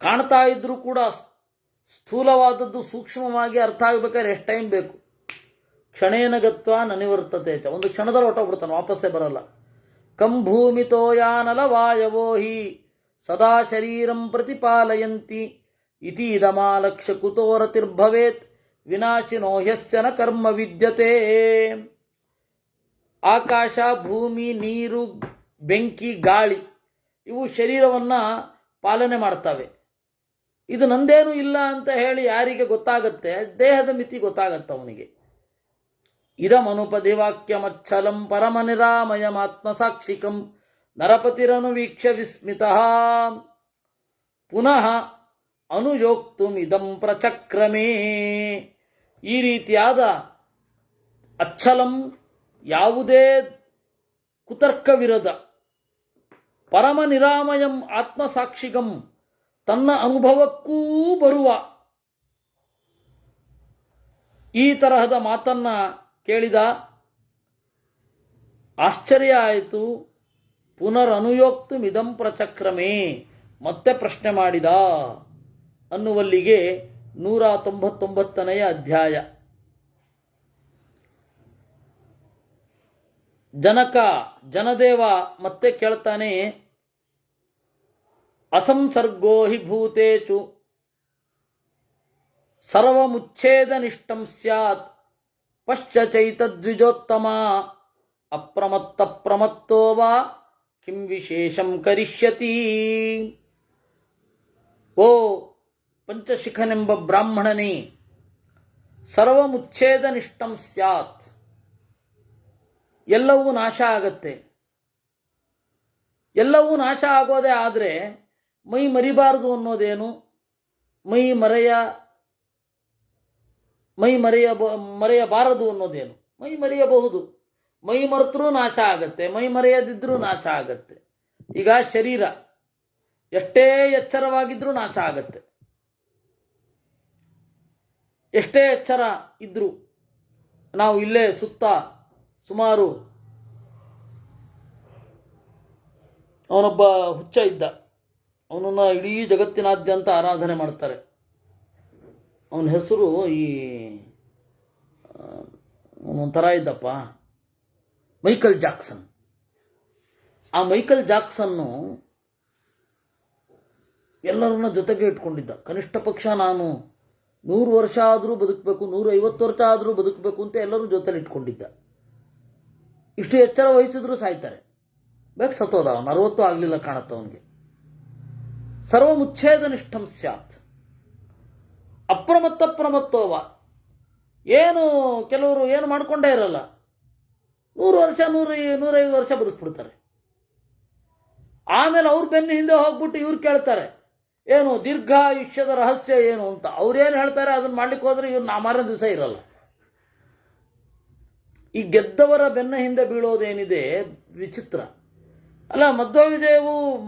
ಕಾಣ್ತಾ ಇದ್ರೂ ಕೂಡ ಸ್ಥೂಲವಾದದ್ದು ಸೂಕ್ಷ್ಮವಾಗಿ ಅರ್ಥ ಆಗಬೇಕಾದ್ರೆ ಎಷ್ಟು ಟೈಮ್ ಬೇಕು? ಕ್ಷಣೇನ ಗತ್ವ ನನಿವರ್ತತೆ. ಒಂದು ಕ್ಷಣದಲ್ಲಿ ಹೊಟ್ಟೋಗ್ಬಿಡ್ತಾನೆ, ವಾಪಸ್ಸೇ ಬರಲ್ಲ. ಕಂಭೂಮಿತೋ ಯಾನಲ ವಾಯವೋ ಹಿ ಸದಾ ಶರೀರಂ ಪ್ರತಿಪಾಲಯಂತಿ ಇತೀದಮಾಲಕ್ಷ್ಯ ಕುತೋರತಿರ್ಭವೇತ್ ವಿನಾಶಿನೋ ಹ್ಯಸ್ಯನ ಕರ್ಮ ವಿದ್ಯತೆ. ಆಕಾಶ, ಭೂಮಿ, ನೀರು, ಬೆಂಕಿ, ಗಾಳಿ ಇವು ಶರೀರವನ್ನು ಪಾಲನೆ ಮಾಡ್ತವೆ. ಇದು ನಂದೇನೂ ಇಲ್ಲ ಅಂತ ಹೇಳಿ ಯಾರಿಗೆ ಗೊತ್ತಾಗತ್ತೆ? ದೇಹದ ಮಿತಿ ಗೊತ್ತಾಗತ್ತೆ ಅವನಿಗೆ. ಇದಮನುಪದಿವಾಕ್ಯಮಚ್ಚಲಂ ಪರಮನಿರಾಮಯಮಾತ್ಮಸಾಕ್ಷಿಕಂ ನರಪತಿರನು ವೀಕ್ಷ್ಯ ವಿಸ್ಮಿತಃ ಪುನಃ ಅನುಯೋಕ್ತುಮಿದಂ ಪ್ರಚಕ್ರಮೇ. ಈ ರೀತಿಯಾದ ಅಚ್ಚಲಂ, ಯಾವುದೇ ಕುತರ್ಕವಿರದ, ಪರಮ ನಿರಾಮಯಂ ಆತ್ಮಸಾಕ್ಷಿಗಂ, ತನ್ನ ಅನುಭವಕ್ಕೂ ಬರುವ ಈ ತರಹದ ಮಾತನ್ನ ಕೇಳಿದ. ಆಶ್ಚರ್ಯ ಆಯಿತು. ಪುನರನುಯೋಕ್ತುಮಿದಂ ಪ್ರಚಕ್ರಮೇ, ಮತ್ತೆ ಪ್ರಶ್ನೆ ಮಾಡಿದ ಅನ್ನುವಲ್ಲಿಗೆ 199ನೇ ಅಧ್ಯಾಯ. ಜನದೇವ ಮತ್ತೆ ಕೇಳ್ತಾನೆ, ಅಸಂಸರ್ಗೋ ಹಿ ಭೂತೇಚು ಸರ್ವಮುಚ್ಛೇದನಿಷ್ಠಂ ಸ್ಯಾತ್ ಪಶ್ಚೈತದ್ವಿಜೋತ್ತಮ ಅಪ್ರಮತ್ತ ಪ್ರಮತ್ತೋ ವಾ ಕಿಂ ವಿಶೇಷಂ ಕರಿಷ್ಯತಿ. ಓ ಪಂಚಶಿಖನೆಂಬ ಬ್ರಾಹ್ಮಣನೇ, ಸರ್ವಮುಚ್ಛೇದನಿಷ್ಠಂ ಸ್ಯಾತ್, ಎಲ್ಲವೂ ನಾಶ ಆಗತ್ತೆ. ಎಲ್ಲವೂ ನಾಶ ಆಗೋದೇ ಆದರೆ ಮೈ ಮರಿಬಾರದು ಅನ್ನೋದೇನು? ಮರೆಯಬಾರದು ಅನ್ನೋದೇನು? ಮೈ ಮರೆಯಬಹುದು. ಮೈ ಮರೆತರೂ ನಾಶ ಆಗತ್ತೆ, ಮೈ ಮರೆಯದಿದ್ರೂ ನಾಶ ಆಗತ್ತೆ. ಈಗ ಶರೀರ ಎಷ್ಟೇ ಎಚ್ಚರವಾಗಿದ್ರೂ ನಾಶ ಆಗತ್ತೆ. ಎಷ್ಟೇ ಎಚ್ಚರ ಇದ್ರೂ, ನಾವು ಇಲ್ಲೇ ಸುತ್ತ ಸುಮಾರು ಅವನೊಬ್ಬ ಹುಚ್ಚ ಇದ್ದ. ಅವನನ್ನು ಇಡೀ ಜಗತ್ತಿನಾದ್ಯಂತ ಆರಾಧನೆ ಮಾಡ್ತಾರೆ. ಅವನ ಹೆಸರು ಒಂಥರ ಇದ್ದಪ್ಪ, ಮೈಕಲ್ ಜಾಕ್ಸನ್. ಆ ಮೈಕಲ್ ಜಾಕ್ಸನ್ನು ಎಲ್ಲರನ್ನ ಜೊತೆಗೆ ಇಟ್ಕೊಂಡಿದ್ದ. ಕನಿಷ್ಠ ಪಕ್ಷ ನಾನು 100 ವರ್ಷ ಆದರೂ ಬದುಕಬೇಕು, 150 ವರ್ಷ ಆದರೂ ಬದುಕಬೇಕು ಅಂತ ಎಲ್ಲರೂ ಜೊತೆಲಿ ಇಟ್ಕೊಂಡಿದ್ದ. ಇಷ್ಟು ಎಚ್ಚರ ವಹಿಸಿದ್ರು ಸಾಯ್ತಾರೆ. ಬೇಕು ಸತ್ತೋದ ಅವನು. 60 ಆಗಲಿಲ್ಲ ಕಾಣುತ್ತೆ ಅವನಿಗೆ. ಸರ್ವಮುಚ್ಛೇದನಿಷ್ಠಂ ಸ್ಯಾತ್ ಅಪ್ರಮತ್ತ ಪ್ರಮತ್ತೋವ. ಏನು ಕೆಲವರು ಏನು ಮಾಡ್ಕೊಂಡೇ ಇರಲ್ಲ, 100 ವರ್ಷ 150 ವರ್ಷ ಬದುಕ್ಬಿಡ್ತಾರೆ. ಆಮೇಲೆ ಅವ್ರ ಬೆನ್ನ ಹಿಂದೆ ಹೋಗ್ಬಿಟ್ಟು ಇವ್ರು ಕೇಳ್ತಾರೆ, ಏನು ದೀರ್ಘಾಯುಷ್ಯದ ರಹಸ್ಯ ಏನು ಅಂತ. ಅವ್ರೇನು ಹೇಳ್ತಾರೆ ಅದನ್ನು ಮಾಡ್ಲಿಕ್ಕೆ ಹೋದ್ರೆ ಇವ್ರು ಮಾರನೇ ದಿವಸ ಇರಲ್ಲ. ಈ ಗೆದ್ದವರ ಬೆನ್ನ ಹಿಂದೆ ಬೀಳೋದೇನಿದೆ ವಿಚಿತ್ರ ಅಲ್ಲ.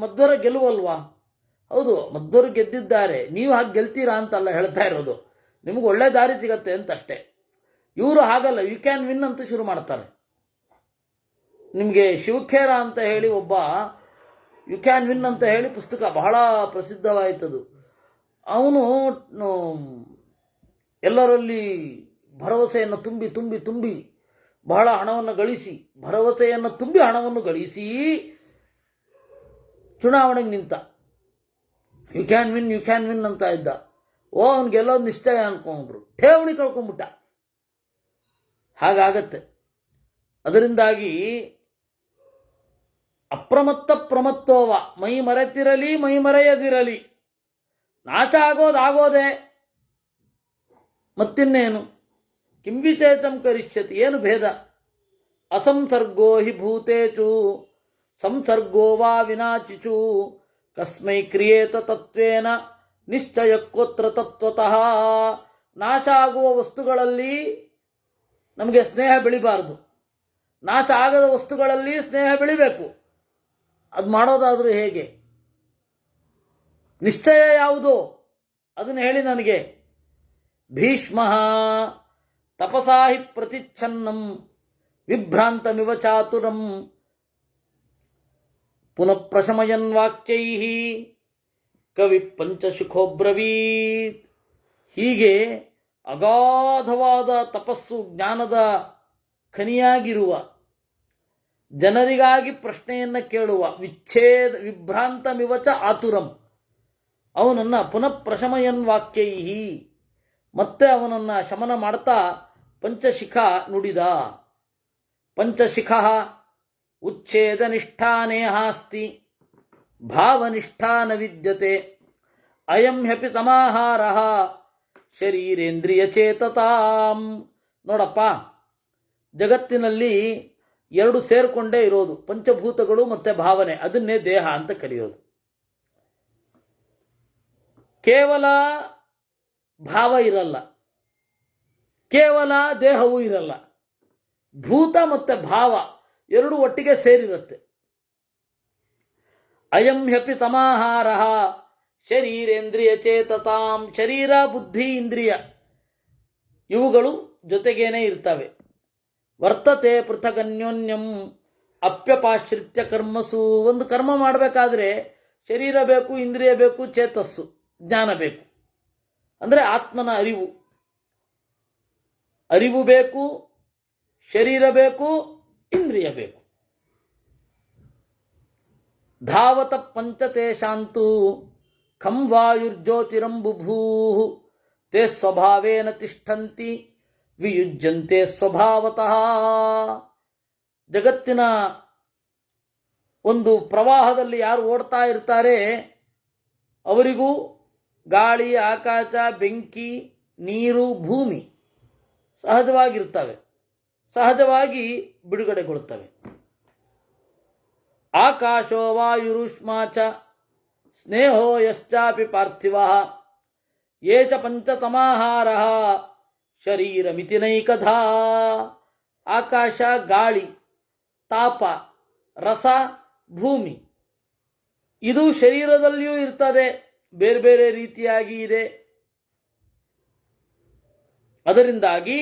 ಮಧ್ವರ ಗೆಲುವಲ್ವಾ? ಹೌದು, ಮಧ್ವರು ಗೆದ್ದಿದ್ದಾರೆ. ನೀವು ಹಾಗೆ ಗೆಲ್ತೀರಾ ಅಂತಲ್ಲ ಹೇಳ್ತಾ ಇರೋದು, ನಿಮಗೆ ಒಳ್ಳೆ ದಾರಿ ಸಿಗತ್ತೆ ಅಂತಷ್ಟೇ. ಇವರು ಹಾಗಲ್ಲ, ಯು ಕ್ಯಾನ್ ವಿನ್ ಅಂತ ಶುರು ಮಾಡ್ತಾರೆ. ನಿಮಗೆ ಶಿವಖೇರ ಅಂತ ಹೇಳಿ ಒಬ್ಬ ಯು ಕ್ಯಾನ್ ವಿನ್ ಅಂತ ಹೇಳಿ ಪುಸ್ತಕ ಬಹಳ ಪ್ರಸಿದ್ಧವಾಯಿತದು. ಅವನು ಎಲ್ಲರಲ್ಲಿ ಭರವಸೆಯನ್ನು ತುಂಬಿ ತುಂಬಿ ತುಂಬಿ ಬಹಳ ಹಣವನ್ನು ಗಳಿಸಿ, ಭರವಸೆಯನ್ನು ತುಂಬಿ ಹಣವನ್ನು ಗಳಿಸಿ ಚುನಾವಣೆಗೆ ನಿಂತ. ಯು ಕ್ಯಾನ್ ವಿನ್ ಅಂತ ಇದ್ದ. ಅವನಿಗೆಲ್ಲೊಂದು ನಿಶ್ಚಯ ಅನ್ಕೊಂಡ್ರು, ಠೇವಣಿ ಕಳ್ಕೊಂಡ್ಬಿಟ್ಟ. ಹಾಗಾಗತ್ತೆ. ಅದರಿಂದಾಗಿ ಅಪ್ರಮತ್ತ ಪ್ರಮತ್ತೋವ, ಮೈ ಮರೆತಿರಲಿ ಮೈ ಮರೆಯದಿರಲಿ, ನಾಶ ಆಗೋದೇ. ಮತ್ತಿನ್ನೇನು? ಕಿಂವಿಚೇತಂ ಕರಿಷ್ಯತಿ, ಏನು ಭೇದ? ಅಸಂಸರ್ಗೋ ಹಿ ಭೂತೇಚು ಸಂಸರ್ಗೋ ವಾ ವಿನಾಚಿಚು ಕಸ್ಮೈ ಕ್ರಿಯೇತ ತತ್ವೇನ ನಿಶ್ಚಯಕ್ಕೋತ್ರ ತತ್ವತಃ. ನಾಶ ಆಗುವ ವಸ್ತುಗಳಲ್ಲಿ ನಮಗೆ ಸ್ನೇಹ ಬೆಳಿಬಾರದು, ನಾಶ ಆಗದ ವಸ್ತುಗಳಲ್ಲಿ ಸ್ನೇಹ ಬೆಳಿಬೇಕು. ಅದು ಮಾಡೋದಾದರೂ ಹೇಗೆ? ನಿಶ್ಚಯ ಯಾವುದು ಅದನ್ನು ಹೇಳಿ ನನಗೆ. ಭೀಷ್ಮ ತಪಸಾಹಿ ಪ್ರತಿಚ್ಛನ್ನಂ ವಿಭ್ರಾಂತಮಿವ ಚಾತುರಂ ಪುನಃ ಪ್ರಶಮಯನ್ ವಾಕ್ಯೈ ಕವಿ ಪಂಚಶುಖೋಬ್ರವೀತ್. ಹೀಗೆ ಅಗಾಧವಾದ ತಪಸ್ಸು, ಜ್ಞಾನದ ಖನಿಯಾಗಿರುವ, ಜನರಿಗಾಗಿ ಪ್ರಶ್ನೆಯನ್ನು ಕೇಳುವ ವಿಭ್ರಾಂತಮಿವಚ ಆತುರಂ, ಅವನನ್ನು ಪುನಃ ಪ್ರಶಮಯನ್ ವಾಕ್ಯೈ, ಮತ್ತೆ ಅವನನ್ನು ಶಮನ ಮಾಡ್ತಾ ಪಂಚಶಿಖ ನುಡಿದ. ಪಂಚಶಿಖ ಉಚ್ಛೇದ ನಿಷ್ಠಾನೇಹಾಸ್ತಿ ಭಾವನಿಷ್ಠಾ ನ ವಿದ್ಯತೆ ಅಯಂ ಹ್ಯಪಿ ತಮಾಹಾರ ಶರೀರೇಂದ್ರಿಯ ಚೇತತಾಂ. ನೋಡಪ್ಪ, ಜಗತ್ತಿನಲ್ಲಿ ಎರಡು ಸೇರಿಕೊಂಡೇ ಇರೋದು, ಪಂಚಭೂತಗಳು ಮತ್ತು ಭಾವನೆ. ಅದನ್ನೇ ದೇಹ ಅಂತ ಕರೆಯೋದು. ಕೇವಲ ಭಾವ ಇರಲ್ಲ, ಕೇವಲ ದೇಹವೂ ಇರಲ್ಲ. ಭೂತ ಮತ್ತು ಭಾವ ಎರಡು ಒಟ್ಟಿಗೆ ಸೇರಿರುತ್ತೆ. ಅಯಂ ಹ್ಯಪಿ ತಮಾಹಾರ ಶರೀರೇಂದ್ರಿಯ ಚೇತತಾಂ. ಶರೀರ, ಬುದ್ಧಿ, ಇಂದ್ರಿಯ ಇವುಗಳು ಜೊತೆಗೇನೆ ಇರ್ತವೆ. ವರ್ತತೆ ಪೃಥಗನ್ಯೋನ್ಯಂ ಅಪ್ಯಪಾಶ್ರಿತ್ಯ ಕರ್ಮಸು. ಒಂದು ಕರ್ಮ ಮಾಡಬೇಕಾದ್ರೆ ಶರೀರ ಬೇಕು, ಇಂದ್ರಿಯ ಬೇಕು, ಚೇತಸ್ಸು ಜ್ಞಾನ ಬೇಕು. ಅಂದರೆ ಆತ್ಮನ ಅರಿವು ಬೇಕು, ಶರೀರ ಬೇಕು, ಇಂದ್ರಿಯ ಬೇಕು. ಧಾವತ ಪಂಚತೇಷಾಂತು ಖಂ ವಾಯುರ್ಜ್ಯೋತಿರಂಬುಭೂ ತೇ ಸ್ವಭಾವೇನ ತಿಷ್ಠಂತಿ ವಿಯುಜ್ಯಂತೆ ಸ್ವಭಾವತಃ. ಜಗತ್ತಿನ ಒಂದು ಪ್ರವಾಹದಲ್ಲಿ ಯಾರು ಓಡ್ತಾ ಇರ್ತಾರೆ ಅವರಿಗೂ ಗಾಳಿ, ಆಕಾಶ, ಬೆಂಕಿ, ನೀರು, ಭೂಮಿ ಸಹಜವಾಗಿರ್ತವೆ, ಸಹಜವಾಗಿ ಬಿಡುಗಡೆಗೊಳ್ಳುತ್ತವೆ. ಆಕಾಶೋ ವಾಯುರುಷ್ಮಾ ಚ ಸ್ನೇಹೋ ಯಶ್ಚಾಪಿ ಪಾರ್ಥಿವ ಯೇ ಚ ಪಂಚತಮಾಹಾರ ಶರೀರಮಿತಿ ನೈಕಧಾ. ಆಕಾಶ, ಗಾಳಿ, ತಾಪ, ರಸ, ಭೂಮಿ ಇದು ಶರೀರದಲ್ಲಿಯೂ ಇರ್ತದೆ, ಬೇರೆ ಬೇರೆ ರೀತಿಯಾಗಿ ಇದೆ. ಅದರಿಂದಾಗಿ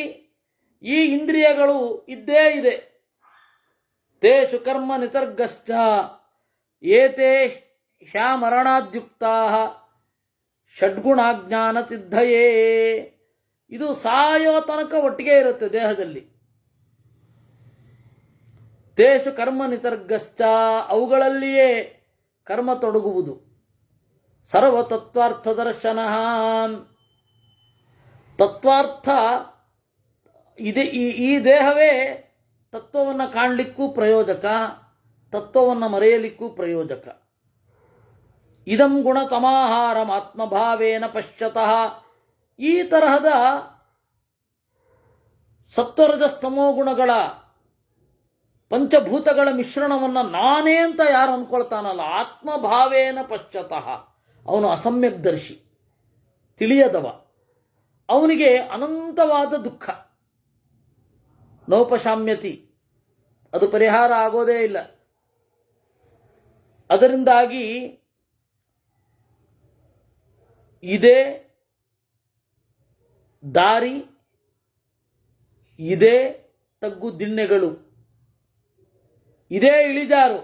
ಈ ಇಂದ್ರಿಯಗಳು ಇದ್ದೇ ಇದೆ. ತೇಷು ಕರ್ಮ ನಿಸರ್ಗಶ್ಚ ಏತೇ ಹ್ಯಾಮರಣಾದ್ಯುಕ್ತಾ ಷಡ್ಗುಣಾಜ್ಞಾನ ಸಿದ್ಧಯೇ. ಇದು ಸಾಯೋ ತನಕ ಒಟ್ಟಿಗೆ ಇರುತ್ತೆ ದೇಹದಲ್ಲಿ. ತೇಷು ಕರ್ಮ ನಿಸರ್ಗಶ್ಚ, ಅವುಗಳಲ್ಲಿಯೇ ಕರ್ಮ ತೊಡಗುವುದು. ಸರ್ವತತ್ವಾರ್ಥ ದರ್ಶನ, ತತ್ವಾರ್ಥ ಇದೆ. ಈ ದೇಹವೇ ತತ್ವವನ್ನು ಕಾಣಲಿಕ್ಕೂ ಪ್ರಯೋಜಕ, ತತ್ವವನ್ನು ಮರೆಯಲಿಕ್ಕೂ ಪ್ರಯೋಜಕ. ಇದಂ ಗುಣ ತಮಾಹಾರಂ ಆತ್ಮಭಾವೇನ ಪಶ್ಯತಃ. ಈ ತರಹದ ಸತ್ವರಜಸ್ತಮೋ ಗುಣಗಳ ಪಂಚಭೂತಗಳ ಮಿಶ್ರಣವನ್ನು ನಾನೇ ಅಂತ ಯಾರು ಅಂದ್ಕೊಳ್ತಾನಲ್ಲ, ಆತ್ಮಭಾವೇನ ಪಶ್ಯತಃ, ಅವನು ಅಸಮ್ಯಕ್ದರ್ಶಿ, ತಿಳಿಯದವ. ಅವನಿಗೆ ಅನಂತವಾದ ದುಃಖ, ನೋಪಶಾಮ್ಯತಿ, ಅದು ಪರಿಹಾರ ಆಗೋದೇ ಇಲ್ಲ. ಅದರಿಂದಾಗಿ ಇದೇ ದಾರಿ, ಇದೇ ತಗ್ಗು ದಿಣ್ಣೆಗಳು, ಇದೇ ಇಳಿಜಾರು,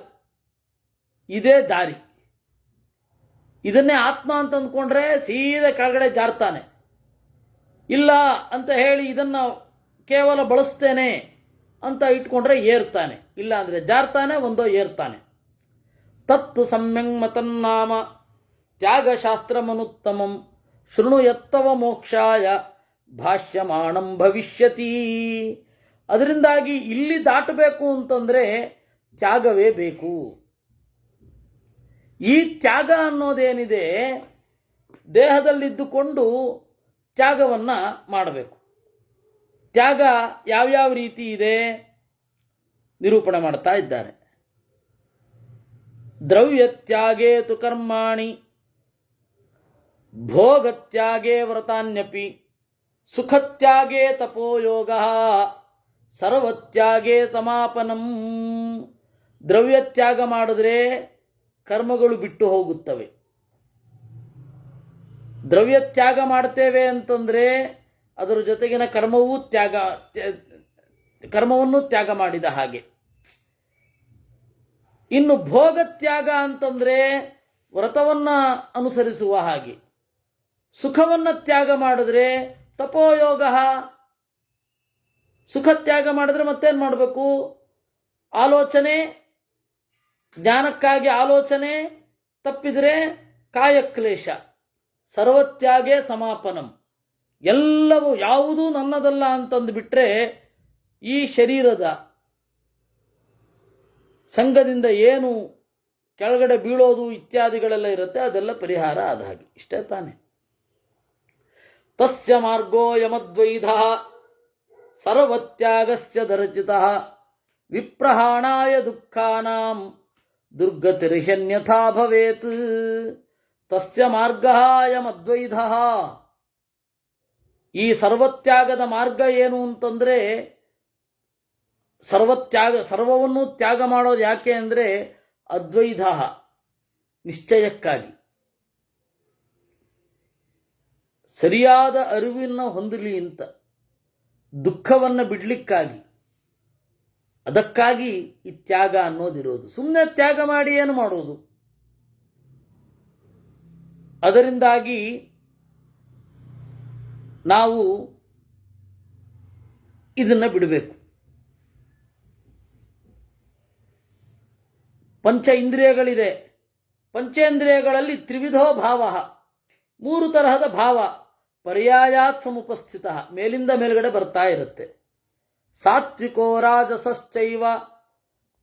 ಇದೇ ದಾರಿ. ಇದನ್ನೇ ಆತ್ಮ ಅಂತ ಅಂದ್ಕೊಂಡ್ರೆ ಸೀದಾ ಕೆಳಗಡೆ ಜಾರ್ತಾನೆ. ಇಲ್ಲ ಅಂತ ಹೇಳಿ ಇದನ್ನು ಕೇವಲ ಬಳಸ್ತೇನೆ ಅಂತ ಇಟ್ಕೊಂಡ್ರೆ ಏರ್ತಾನೆ, ಇಲ್ಲ ಅಂದರೆ ಜಾರ್ತಾನೆ, ಒಂದೋ ಏರ್ತಾನೆ. ತತ್ತು ಸಮ್ಯಂಗಮತನ್ನಾಮ ತ್ಯಾಗಶಾಸ್ತ್ರಮನುತ್ತಮಂ ಶೃಣುಯತ್ತವ ಮೋಕ್ಷಾಯ ಭಾಷ್ಯಮಾಣಂ ಭವಿಷ್ಯತಿ. ಅದರಿಂದಾಗಿ ಇಲ್ಲಿ ದಾಟಬೇಕು ಅಂತಂದರೆ ತ್ಯಾಗವೇ ಬೇಕು. ಈ ತ್ಯಾಗ ಅನ್ನೋದೇನಿದೆ, ದೇಹದಲ್ಲಿದ್ದುಕೊಂಡು ತ್ಯಾಗವನ್ನು ಮಾಡಬೇಕು. ತ್ಯಾಗ ಯಾವ್ಯಾವ ರೀತಿ ಇದೆ ನಿರೂಪಣೆ ಮಾಡ್ತಾ ಇದ್ದಾರೆ. ದ್ರವ್ಯತ್ಯಾಗೇ ತು ಕರ್ಮಾಣಿ ಭೋಗತ್ಯಾಗೇ ವ್ರತಾನ್ಯಪಿ ಸುಖತ್ಯಾಗೇ ತಪೋಯೋಗ ಸರ್ವತ್ಯಾಗೇ ಸಮಾಪನಂ. ದ್ರವ್ಯತ್ಯಾಗ ಮಾಡಿದ್ರೆ ಕರ್ಮಗಳು ಬಿಟ್ಟು ಹೋಗುತ್ತವೆ. ದ್ರವ್ಯತ್ಯಾಗ ಮಾಡ್ತೇವೆ ಅಂತಂದರೆ ಅದರ ಜೊತೆಗಿನ ಕರ್ಮವನ್ನು ತ್ಯಾಗ ಮಾಡಿದ ಹಾಗೆ. ಇನ್ನು ಭೋಗತ್ಯಾಗ ಅಂತಂದರೆ ವ್ರತವನ್ನು ಅನುಸರಿಸುವ ಹಾಗೆ. ಸುಖವನ್ನು ತ್ಯಾಗ ಮಾಡಿದ್ರೆ ತಪೋಯೋಗ. ಸುಖ ತ್ಯಾಗ ಮಾಡಿದ್ರೆ ಮತ್ತೇನು ಮಾಡಬೇಕು? ಆಲೋಚನೆ, ಜ್ಞಾನಕ್ಕಾಗಿ ಆಲೋಚನೆ ತಪ್ಪಿದರೆ ಕಾಯಕ್ಲೇಶ. ಸರ್ವತ್ಯಾಗೇ ಸಮಾಪನಂ. ಎಲ್ಲವೂ ಯಾವುದೂ ನನ್ನದಲ್ಲ ಅಂತಂದು ಬಿಟ್ಟರೆ ಈ ಶರೀರದ ಸಂಘದಿಂದ ಏನು ಕೆಳಗಡೆ ಬೀಳೋದು ಇತ್ಯಾದಿಗಳೆಲ್ಲ ಇರುತ್ತೆ, ಅದೆಲ್ಲ ಪರಿಹಾರ ಆದ ಹಾಗೆ. ಇಷ್ಟೇ ತಾನೆ. ತಸ್ಯ ಮಾರ್ಗೋ ಯಮದ್ವೈಧ ಸರ್ವತ್ಯಾಗಸ್ಯ ದರ್ಜಿತಃ ವಿಪ್ರಹಾಣಾಯ ದುಃಖಾನಾಂ ದುರ್ಗತಿರ್ಹ್ಯನ್ಯಥಾ ಭವೇತ್. ತಸ್ಯ ಮಾರ್ಗಃ ಯಮದ್ವೈಧಃ. ಈ ಸರ್ವತ್ಯಾಗದ ಮಾರ್ಗ ಏನು ಅಂತಂದರೆ, ಸರ್ವವನ್ನು ತ್ಯಾಗ ಮಾಡೋದು ಯಾಕೆ ಅಂದರೆ ಅದ್ವೈಧ, ನಿಶ್ಚಯಕ್ಕಾಗಿ, ಸರಿಯಾದ ಅರಿವನ್ನು ಹೊಂದಲಿ ಅಂತ, ದುಃಖವನ್ನು ಬಿಡಲಿಕ್ಕಾಗಿ. ಅದಕ್ಕಾಗಿ ಈ ತ್ಯಾಗ ಅನ್ನೋದಿರೋದು. ಸುಮ್ಮನೆ ತ್ಯಾಗ ಮಾಡಿ ಏನು ಮಾಡೋದು? ಅದರಿಂದಾಗಿ ನಾವು ಇದನ್ನು ಬಿಡಬೇಕು. ಪಂಚ ಇಂದ್ರಿಯಗಳಿದೆ. ಪಂಚೇಂದ್ರಿಯಗಳಲ್ಲಿ ತ್ರಿವಿಧೋ ಭಾವ, 3 ತರಹದ ಭಾವ ಪರ್ಯಾಯಾತ್ ಸಮುಪಸ್ಥಿತ, ಮೇಲಿಂದ ಮೇಲ್ಗಡೆ ಬರ್ತಾ ಇರುತ್ತೆ. ಸಾತ್ವಿಕೋ ರಾಜಸಶ್ಚೈವ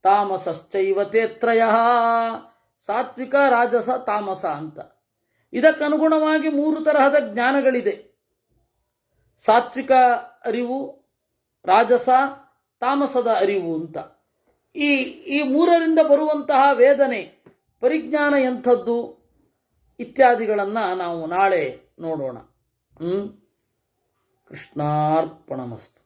ತಾಮಸಶ್ಚೈವ ತೇತ್ರಯಃ. ಸಾತ್ವಿಕ, ರಾಜಸ, ತಾಮಸ ಅಂತ. ಇದಕ್ಕನುಗುಣವಾಗಿ 3 ತರಹದ ಜ್ಞಾನಗಳಿದೆ. ಸಾತ್ವಿಕ ಅರಿವು, ರಾಜಸ, ತಾಮಸದ ಅರಿವು ಅಂತ. ಈ 3ರಿಂದ ಬರುವಂತಹ ವೇದನೆ, ಪರಿಜ್ಞಾನ ಎಂಥದ್ದು ಇತ್ಯಾದಿಗಳನ್ನು ನಾವು ನಾಳೆ ನೋಡೋಣ. ಕೃಷ್ಣಾರ್ಪಣಮಸ್ತು.